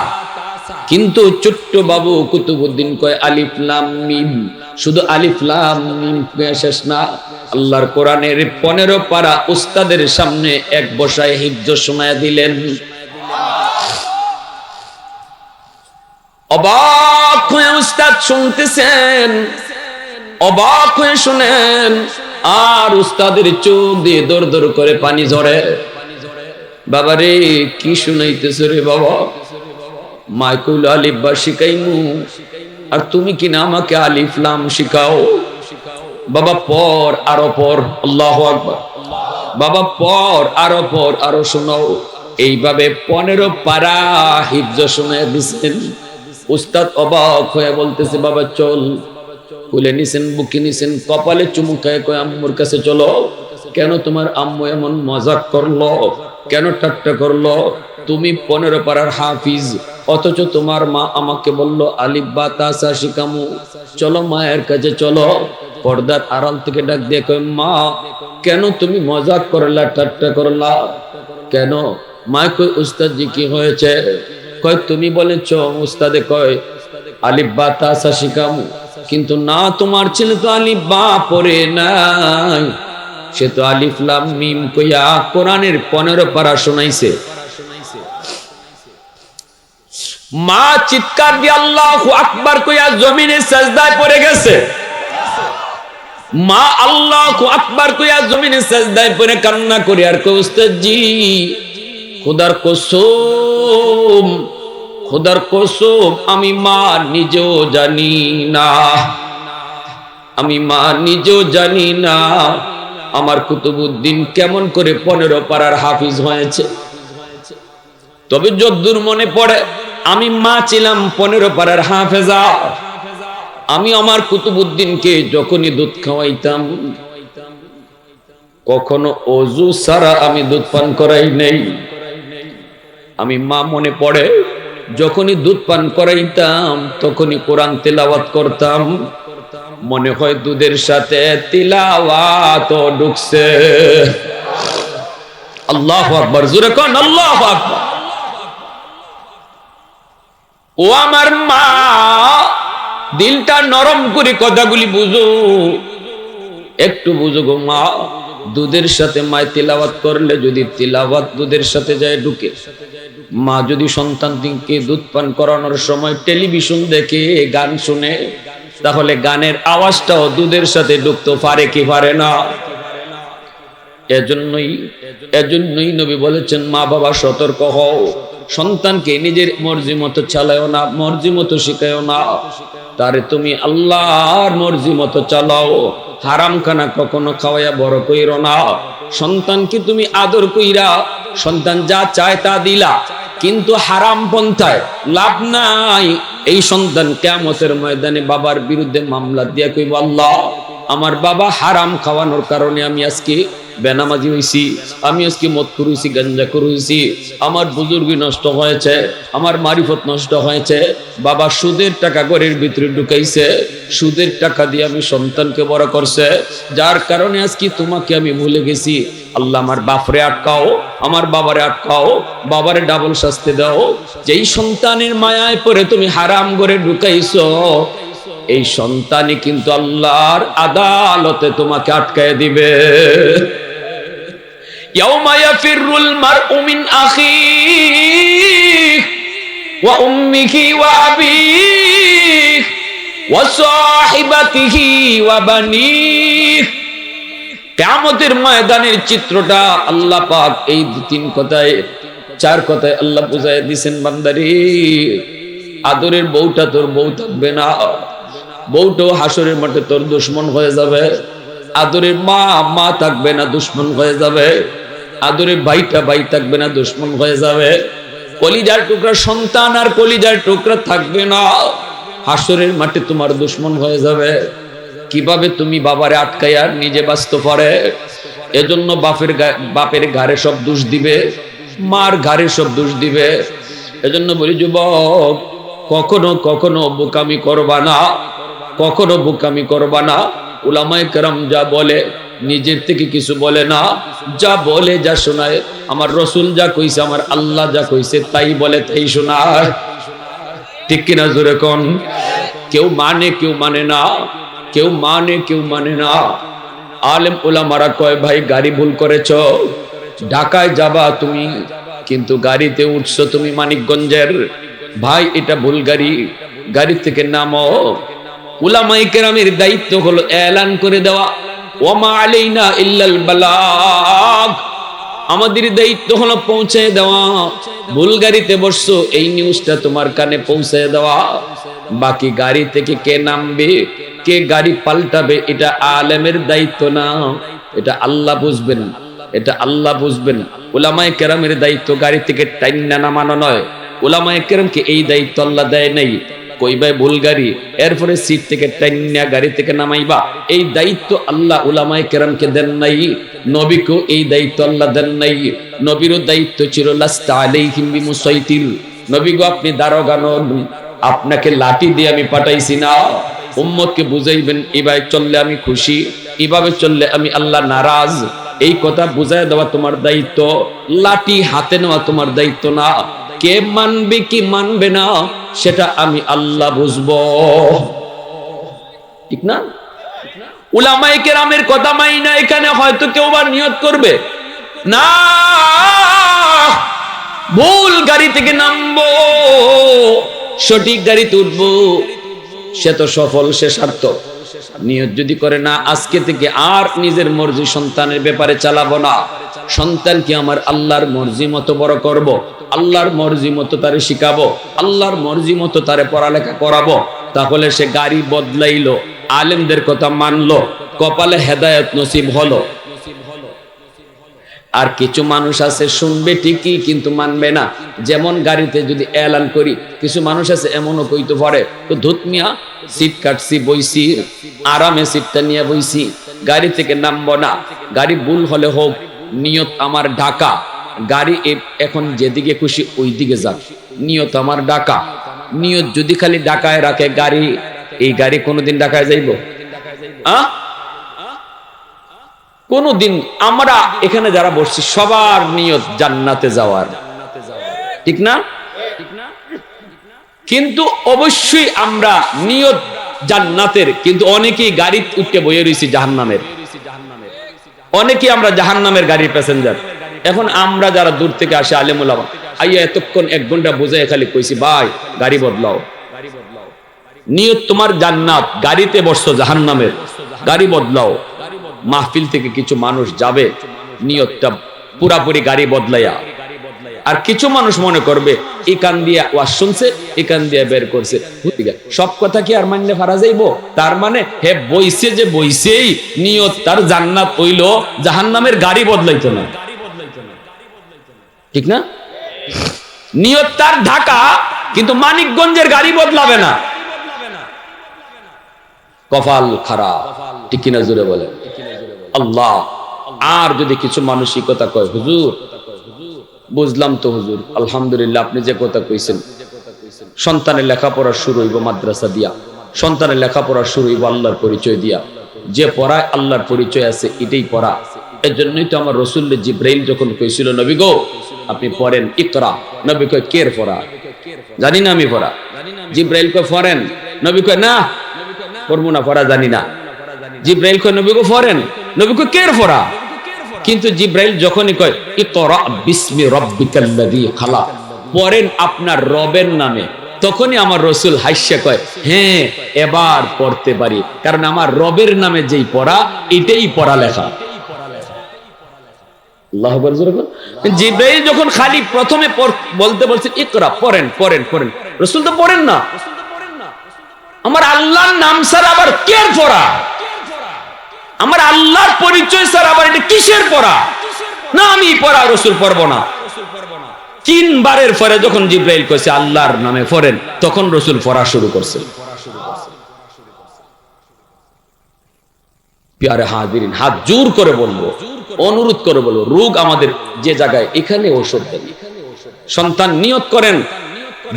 [SPEAKER 1] কিন্তু ছোট্ট বাবু কুতুবউদ্দিন কয় আলিফ লাম মিম। শুধু আলিফ লাম মিম শেষ না, আল্লাহর কোরআনের 15 পারা উস্তাদের সামনে এক বসায় হিফজ শোনায় দিলেন। অবাক হয়ে উস্তাদ শুনতেছেন, অবাক হয়ে শুনেন, আর উস্তাদের চোখ দিয়ে দর দর করে পানি ঝরে। বাবারে কি শুনাইতেছ রে বাবা? মা কইল আলিফ বা শিখাইমু, আর তুমি কিনা আমাকে আলিফ লাম শিখাও। বাবা পর আরো পর, আল্লাহু আকবার। বাবা পর আরো পর, আরো শোনাও। এইভাবে 15 পারা হিফজ শুনে দিছেন। উস্তাদ অবাক হয়ে বলতেছে বাবা চল। কুলে নিছেন, বুকে নিছেন, কপালে চুমু খায় কয় আম্মুর কাছে চলো। কেন তোমার আম্মু এমন মজাক করলো, কেন ঠাট্টা করলো? তুমি 15 পারার হাফিজ, অথচ তোমার মা আমাকে বলল আলিফ বা তা সা শিখামু। চলো মায়ের কাছে চলো। পর্দার আড়াল থেকে ডাক দিয়ে কয় মা কেন তুমি মজাক করলা, ঠাট্টা করলা কেন? মা কই উস্তাদ জি কি হয়েছে? কয় তুমি বলেছ উস্তাদে কয় আলিফ বা তা সা শিখামু, কিন্তু না তোমার ছেলে তো আলিফ বা পড়ে নাই, সে তো আলিফ লাম মিম কইয়া কোরআনের 15 পারা শোনাইছে। মা চিৎকার দিয়ে আল্লাহু আকবার কইয়া জমিনে সাজদায় পড়ে গেছে। মা আল্লাহু আকবার কইয়া জমিনে সাজদায় পড়ে কান্না করে আর কই উস্তাদ জি খোদার কসম, খোদার কসম আমি মা নিজেও জানি না, আমি মা নিজেও জানি না আমার কুতুবউদ্দিন কেমন করে 15 পারার হাফিজ হয়েছে। তবে যদ্দূর মনে পড়ে আমি মা ছিলাম 15 পারার হাফেজা। আমি আমার কুতুবউদ্দিনকে যখনই দুধ খাওয়াইতাম, কখনো অজু ছাড়া আমি দুধ পান করাই নেই। আমি মা মনে পড়ে যখনই দুধ পান করাইতাম তখনই কোরআন তেলাওয়াত করতাম, মনে হয় দুধের সাথে তিলাওয়াত ঢুকছে। আল্লাহু আকবার, জোরে কোন আল্লাহু আকবার। ও আমার মা, দিলটা নরম করে কথাগুলি বুঝো, একটু বুঝো গো মা। দুধের সাথে মায় তিলাওয়াত করলে যদি তিলাওয়াত দুধের সাথে যায় ঢুকে, মা যদি সন্তানকে দুধ পান করানোর সময় টেলিভিশন দেখে গান শুনে, তাহলে গানের আওয়াজটাও দুধের সাথে ঢুকতে পারে কি পারে না? এজন্যই নবী বলেছেন মা বাবা সতর্ক হও, সন্তানকে নিজের মর্জি মতো চালাও না, মর্জি মতো শিখাও না, তারে তুমি আল্লাহর মর্জি মতো চালাও। হারাম খানা কখনো খাওয়াইয়া বড় কইরো না। সন্তানকে তুমি আদর কইরা সন্তান যা চায় তা দিলা, কিন্তু হারাম পন্থায় লাভ নাই। এই সন্তান কিয়ামতের ময়দানে বাবার বিরুদ্ধে মামলা দিয়া কইব আল্লাহ আমার বাবা হারাম খাওয়ানোর কারণে আমি আজকে বেনামাজি হইছি, আমি আজকে মদখোর হইছি, গাঞ্জাখোর হইছি, আমার বুজুর্গি নষ্ট হয়েছে, আমার মারিফত নষ্ট হয়েছে। বাবা সুদের টাকা ঘরের ভিতরে ঢুকাইছে, সুদের টাকা দিয়ে আমি সন্তানকে বড় করছে, যার কারণে আজকে তোমাকে আমি ভুলে গেছি। আল্লাহ আমার বাপরে আটকাও, আমার বাবারে আটকাও, বাবারে ডাবল শাস্তি দাও। যেই সন্তানের মায়ায় পড়ে তুমি হারাম ঘরে ঢুকাইছো, এই সন্তানই কিন্তু আল্লাহর আদালতে তোমাকে আটকায় দিবে। ইয়াউমা ইয়াফিরুল মারউ মিন আখিহি ওয়া উম্মিহি ওয়া আবিহি ওয়া সাহিবাতিহি ওয়া বানিহি। কিয়ামতের ময়দানের চিত্রটা আল্লাহ পাক এই 3 কথায় 4 কথায় আল্লাহ বুঝায় দিবেন বান্দারে, আদরের বউটা তোর বউ থাকবে না, বউটাও হাসরের মাঠে তোর দুশ্মন হয়ে যাবে। আদরের মা মা থাকবে না, দুশ্মন হয়ে যাবে। আদরের ভাইটা ভাই থাকবে না, দুশ্মন হয়ে যাবে। কলিজার টুকরা সন্তান আর কলিজার টুকরা থাকবে না, হাসরের মাঠে তোমার দুশ্মন হয়ে যাবে। কিভাবে তুমি বাবারে আটকাইয়া নিজে বাঁচতে পারে? এজন্য বাপের ঘাড়ে সব দোষ দিবে, মার ঘাড়ে সব দোষ দিবে। এজন্য বলি যুবক, কখনো কখনো বোকামি করবা না, কখনো বোকামি করবা না। উলামায়ে কেরাম যা বলে নিজের থেকে কিছু বলে না, যা বলে যা শোনায়, আমার রসুল যা কইছে, আমার আল্লাহ যা কইছে তাই বলে তাই শোনায়। ঠিক কিনা জোরে কোন? কেউ মানে কেউ মানে না, কেউ মানে কেউ মানে না। আলেম উলামারা কয় ভাই গাড়ি ভুল করেছ, ঢাকায় যাবা তুমি কিন্তু গাড়িতে উঠছো তুমি মানিকগঞ্জের, ভাই এটা ভুল গাড়ি, গাড়ি থেকে নামো। উলামায়ে কেরামের দায়িত্ব হলো এলান করে দেওয়া, ওমা আলাইনা ইল্লাল বালাগ, আমাদের দায়িত্ব হলো পৌঁছে দেওয়া। ভুল গাড়িতে বসছো এই নিউজটা তোমার কানে পৌঁছে দেওয়া। বাকি গাড়ি থেকে কে নামবে, কে গাড়ি পাল্টাবে, এটা আলেমের দায়িত্ব না, এটা আল্লাহ বুঝবেন, এটা আল্লাহ বুঝবেন। উলামায়ে কেরামের দায়িত্ব গাড়ি থেকে টাইন্না নামানো নয়। উলামায়ে কেরামকে এই দায়িত্ব আল্লাহ দেয় নাই। কইবাই ভুল গাড়ি, এরপরে সিট থেকে টাইন্না গাড়ি থেকে নামাইবা, এই দায়িত্ব আল্লাহ উলামায়ে কেরামকে দেন নাই, নবীকেও এই দায়িত্ব আল্লাহ দেন নাই। নবীরও দায়িত্ব ছিল লাস্তা আলাইহিম বিমুসাইতির, নবী গো আপনি দারোগা নন, আপনাকে লাঠি দিয়ে আমি পাঠাইছি না। উম্মতকে বুঝাইবেন এভাবে চললে আমি খুশি, এভাবে চললে আমি আল্লাহ নারাজ, এই কথা বুঝাই দেওয়া তোমার দায়িত্ব। লাঠি হাতে নেওয়া তোমার দায়িত্ব না। কে মানবে কি মানবে না সেটা আমি আল্লাহ বুঝবো, ঠিক না? উলামায়ে কেরামের কথা মাইনা এখানে হয়তো কেউ বা নিয়ত করবে না ভুল গাড়ি থেকে নামবো, সঠিক গাড়িতে উঠবো, সে তো সফল, সে সার্থক। নিয়ত যদি করে না আজকে থেকে আর নিজের মর্জি সন্তানের ব্যাপারে চালাবো না, সন্তানকে আমার আল্লাহর মর্জি মতো বড় করব, আল্লাহর মর্জি মতো তারে শিখাবো, আল্লাহর মর্জি মতো তারে পড়ালেখা করাবো, তাহলে সে গাড়ি বদলাইলো, আলেমদের কথা মানলো, কপালে হেদায়েত নসিব হলো। আর কিছু মানুষ আছে শুনবে ঠিকই কিন্তু মানবে না। যেমন গাড়িতে যদি এলান করি, কিছু মানুষ আছে এমনও কইতে পারে তো ধুত মিয়া সিট কাটছি বইছি, আরামে সিটটা নিয়ে বইছি, গাড়ি থেকে নামবো না। গাড়ি ভুল হলে হোক, নিয়ত আমার ঢাকা, গাড়ি এখন যেদিকে খুশি ওই দিকে যাক, নিয়ত আমার ঢাকা। নিয়ত যদি খালি ঢাকায় রাখে গাড়ি, এই গাড়ি কোনোদিন ঢাকায় যাইব? কোনদিন। আমরা এখানে যারা বসছি সবার নিয়ত জান্নাতে যাওয়ার, ঠিক না? কিন্তু অবশ্যই আমরা নিয়ত জান্নাতের, কিন্তু অনেকেই গাড়ি উঠে বইয়ে রয়েছি জাহান্নামের, অনেকেই আমরা জাহান্নামের গাড়ির প্যাসেঞ্জার। এখন আমরা যারা দূর থেকে আসে আলেম ওলামা, আইয়া এতক্ষণ 1 ঘন্টা বুঝাই খালি কইছি ভাই গাড়ি বদলাও, নিয়ত তোমার জান্নাত, গাড়িতে বসছো জাহান্নামের, গাড়ি বদলাও। মাহফিল থেকে কিছু মানুষ যাবে নিয়তটা পুরাপুরি গাড়ি বদলাইয়া, আর কিছু মানুষ মনে করবে এখান দিয়ে ওয়াজ শুনছে, এখান দিয়ে বের করছে, সব কথা কি আর মানলে ফারা যাইব? তার মানে হে বইছে যে বইছেই নিয়ত তার জান্নাত হইল, জাহান্নামের গাড়ি বদলাইতো না, ঠিক না? নিয়ত তার ঢাকা, কিন্তু মানিকগঞ্জের গাড়ি বদলাবে না। কপাল খারাপ, ঠিক কিনা জোরে বলে আল্লাহ। আর যদি কিছু মানসিক কথা কয়, হুজুর বুঝলাম তো হুজুর, আলহামদুলিল্লাহ আপনি যে কথা কইছেন, সন্তানের লেখাপড়া শুরু হইব মাদ্রাসা দিয়া, সন্তানের লেখাপড়া শুরু হইব আল্লাহর পরিচয় দিয়া, যে পড়ায় আল্লাহর পরিচয় আছে এটাই পড়া। এর জন্যই তো আমার রাসূল জিবরাইল যখন কইছিল নবী গো আপনি পড়েন ইকরা, নবী কয় কের পড়া? জানি না আমি পড়া। জিবরাইল কয় পড়েন, নবী কয় না পড়বো না, পড়া জানি না। জিবরাইল কয় নবী গো পড়েন, নবী কয় কের পড়া? কিন্তু জিবরাইল যখনই কয় ইকরা বিসমি রাব্বিকাল্লাযী খালাক, পড়েন আপনার রবের নামে, তখনই আমার রাসূল হাসিয়া কয় হ্যাঁ এবার পড়তে পারি, কারণ আমার রবের নামে যেই পড়া এটাই পড়ালেখা। আল্লাহু আকবার। জিবরাইল যখন খালি প্রথমে বলতে বলছেন ইকরা, পড়েন পড়েন পড়েন, রাসূল তো পড়েন না। আমার আল্লাহর নাম স্যার আবার কের পড়া, আমার আল্লাহর পরিচয় স্যার আবার এটা কিসের পড়া? না আমি পড়া রসুল পড়বো না। 3 বারের পরে যখন জিব্রাইল কইছে আল্লাহর নামে পড়েন, তখন রসুল পড়া শুরু করছে। প্যারে হাজিরিন, হাত জোর করে বলবো, অনুরোধ করে বলবো, রোগ আমাদের যে জায়গায়, এখানে ঔষধ দেন। সন্তান নিয়ত করেন,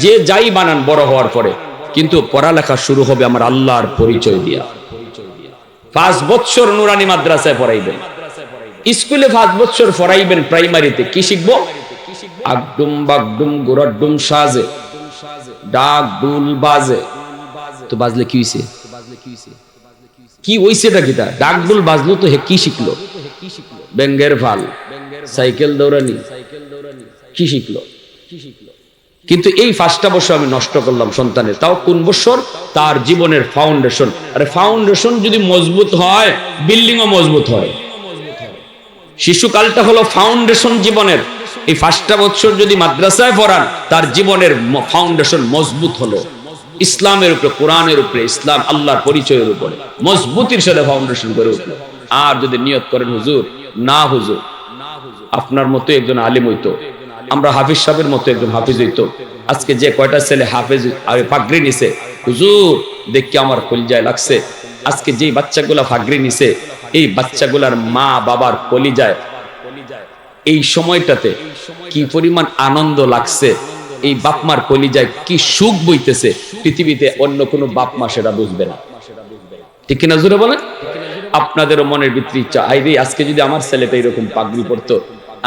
[SPEAKER 1] যে যাই বানান বড় হওয়ার পরে, কিন্তু পড়ালেখা শুরু হবে আমার আল্লাহর পরিচয় দিয়া। 5 বছর নুরানি মাদ্রাসায় পড়াইবেন, স্কুলে 5 বছর পড়াইবেন, প্রাইমারিতে কি শিখবো? আগডুম বাগডুম গোরাডুম সাজে, ডাক দুল বাজে। তো বাজলে কি হইছে? কি হইছে? কিটা ডাক দুল বাজলো তো হে কি শিখলো? ব্যাঙ্গের ফাল, সাইকেল দৌড়ানি, কি শিখলো? কিন্তু এই 5টা বছর আমি নষ্ট করলাম সন্তানের। তাও কোন বছর? তার জীবনের ফাউন্ডেশন। আরে ফাউন্ডেশন যদি মজবুত হয়, বিল্ডিংও মজবুত হয়। শিশুকালটা হলো ফাউন্ডেশন জীবনের। এই 5টা বছর যদি মাদ্রাসায় পড়ান, তার জীবনের ফাউন্ডেশন মজবুত হলো ইসলামের উপরে, কোরআনের উপরে, ইসলাম আল্লাহর পরিচয়ের উপরে মজবুতির সাথে ফাউন্ডেশন করে উঠলো। আর যদি নিয়ত করেন হুজুর, না হুজুর আপনার মতো একজন আলিম হইতো, আমরা হাফিজ সাহেবের মতো একজন হাফিজ হইতো, আজকে যে কয়টা ছেলে হাফিজ পাগড়ি নিছে, হুজুর দেখি আমার কলিজায় লাগছে। আজকে যে বাচ্চাগুলা পাগড়ি নিছে, এই বাচ্চাগুলার মা বাবার কলিজায় এই সময়টাতে কি পরিমাণ আনন্দ লাগছে, এই বাপমার কলিজায় কি সুখ বইতেছে, পৃথিবীতে অন্য কোনো বাপ মা সেটা বুঝবে না। ঠিক কিনা জোরে বলেন? আপনাদেরও মনের ভিতরে ইচ্ছা, আইরে আজকে যদি আমার ছেলেটা এরকম পাগড়ি পড়তো,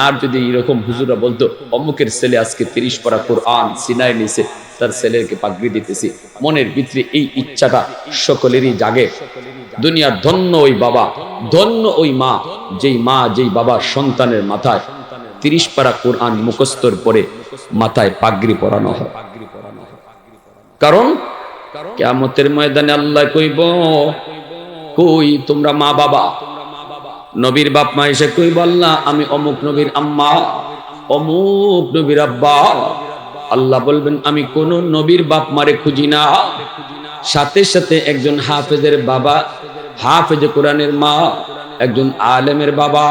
[SPEAKER 1] আর যদি এরকম হুজুরা বলতো অমুকের ছেলে আজকে 30 পারা কোরআন সিনায় নিছে, তার ছেলেকে পাগড়ি দিতেছি, মনের ভিতরে এই ইচ্ছাটা সকলেরই জাগে। দুনিয়ার ধন্য ওই বাবা, ধন্য ওই মা, যেই মা যেই বাবা সন্তানের মাথায় 30 পারা কোরআন মুখস্থর পরে মাথায় পাগড়ি পরানো হয়। কারণ কিয়ামতের ময়দানে আল্লাহ কইব, কই তোমরা মা বাবা? নবীর বাপ মা এসে কইব, আল্লাহ আমি অমুক নবীর আম্মা, অমুক নবীর আব্বা। আল্লাহ বলবেন আমি কোন নবীর বাপ মারে খুঁজি না। সাথে সাথে একজন হাফেজের বাবা, হাফেজে কোরআনের মা, একজন আলেমের বাবা,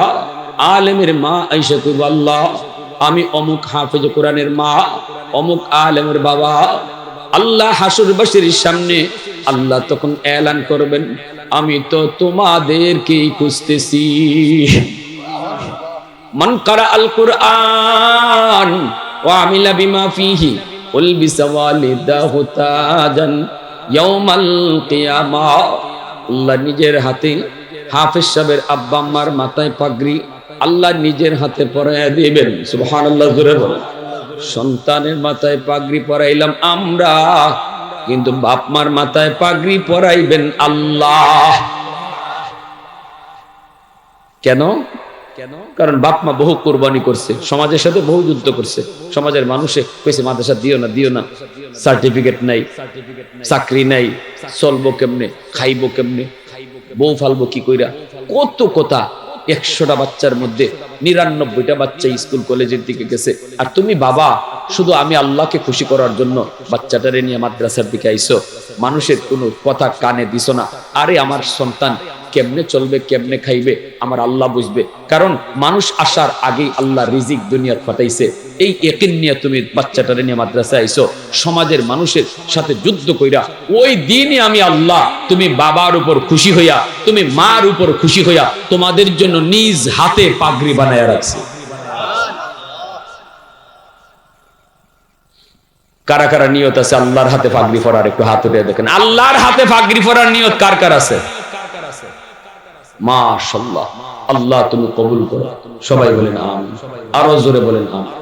[SPEAKER 1] আলেমের মা এসে কইব, আল্লাহ আমি অমুক হাফেজে কোরআনের মা, অমুক আলেমের বাবা। আল্লাহ হাসুরবাসীর সামনে আল্লাহ তখন এলান করবেন, আমি তো তোমাদেরকেই খুঁজতেছি। মান কারা আল কুরআন ওয়া আমিলা বিমা ফিহি উলবিসা ওয়ালিদাহু তাজান ইয়াউমাল কিয়ামাহ। আল্লাহ নিজের হাতে হাফেজ সাহেবের আব্বা আম্মার মাথায় পাগড়ি আল্লাহ নিজের হাতে পরাইয়া দিবেন। সুবহানাল্লাহ জোরে বলেন। সন্তানের মাথায় পাগড়ি পরাইলাম আমরা, কিন্তু বাপ মার মাথায় পাগড়ি পরাইবেন আল্লাহ। কেন? কারণ বাপ মা বহু কোরবানি করছে, সমাজের সাথে বহু যুদ্ধ করছে। সমাজের মানুষে কইছে মাদ্রাসা দিও না, দিও না, সার্টিফিকেট নাই, চাকরি নাই, চলবো কেমনে, খাইবো কেমনে, বউ ফালবো কি কইরা, কত কথা। 100টা বাচ্চার মধ্যে 99টা বাচ্চা স্কুল কলেজের দিকে গেছে, আর তুমি বাবা শুধু আমি আল্লাহকে খুশি করার জন্য বাচ্চাটারে নিয়ে মাদ্রাসার দিকে আইসো, মানুষের কোনো কথা কানে দিছো না। আরে আমার সন্তান কেমনে চলবে, কেমনে খাইবে আমার আল্লাহ বুঝবে। কারণ মানুষ আসার আগেই আল্লাহ রিজিক দুনিয়াত পাঠাইছে। এই ইয়াকিন নিয়ে তুমি বাচ্চাটারে নিয়ে মাদ্রাসায় আইসো, সমাজের মানুষের সাথে যুদ্ধ কইরা ওই দিনই আমি আল্লাহ তুমি বাবার উপর খুশি হইয়া, তুমি মার উপর খুশি হইয়া তোমাদের জন্য নিজ হাতে পাগড়ি বানায়া রাখছি। কারা কারা নিয়ত আছে আল্লাহর হাতে পাগড়ি পরার? একটু হাত উঠিয়ে দেখেন। আল্লাহর হাতে পাগড়ি পরার নিয়ত কার কার আছে? মাশাআল্লাহ। আল্লাহ তুমি কবুল করো। সবাই বলেন আমিন, আরো জোরে বলেন আমিন।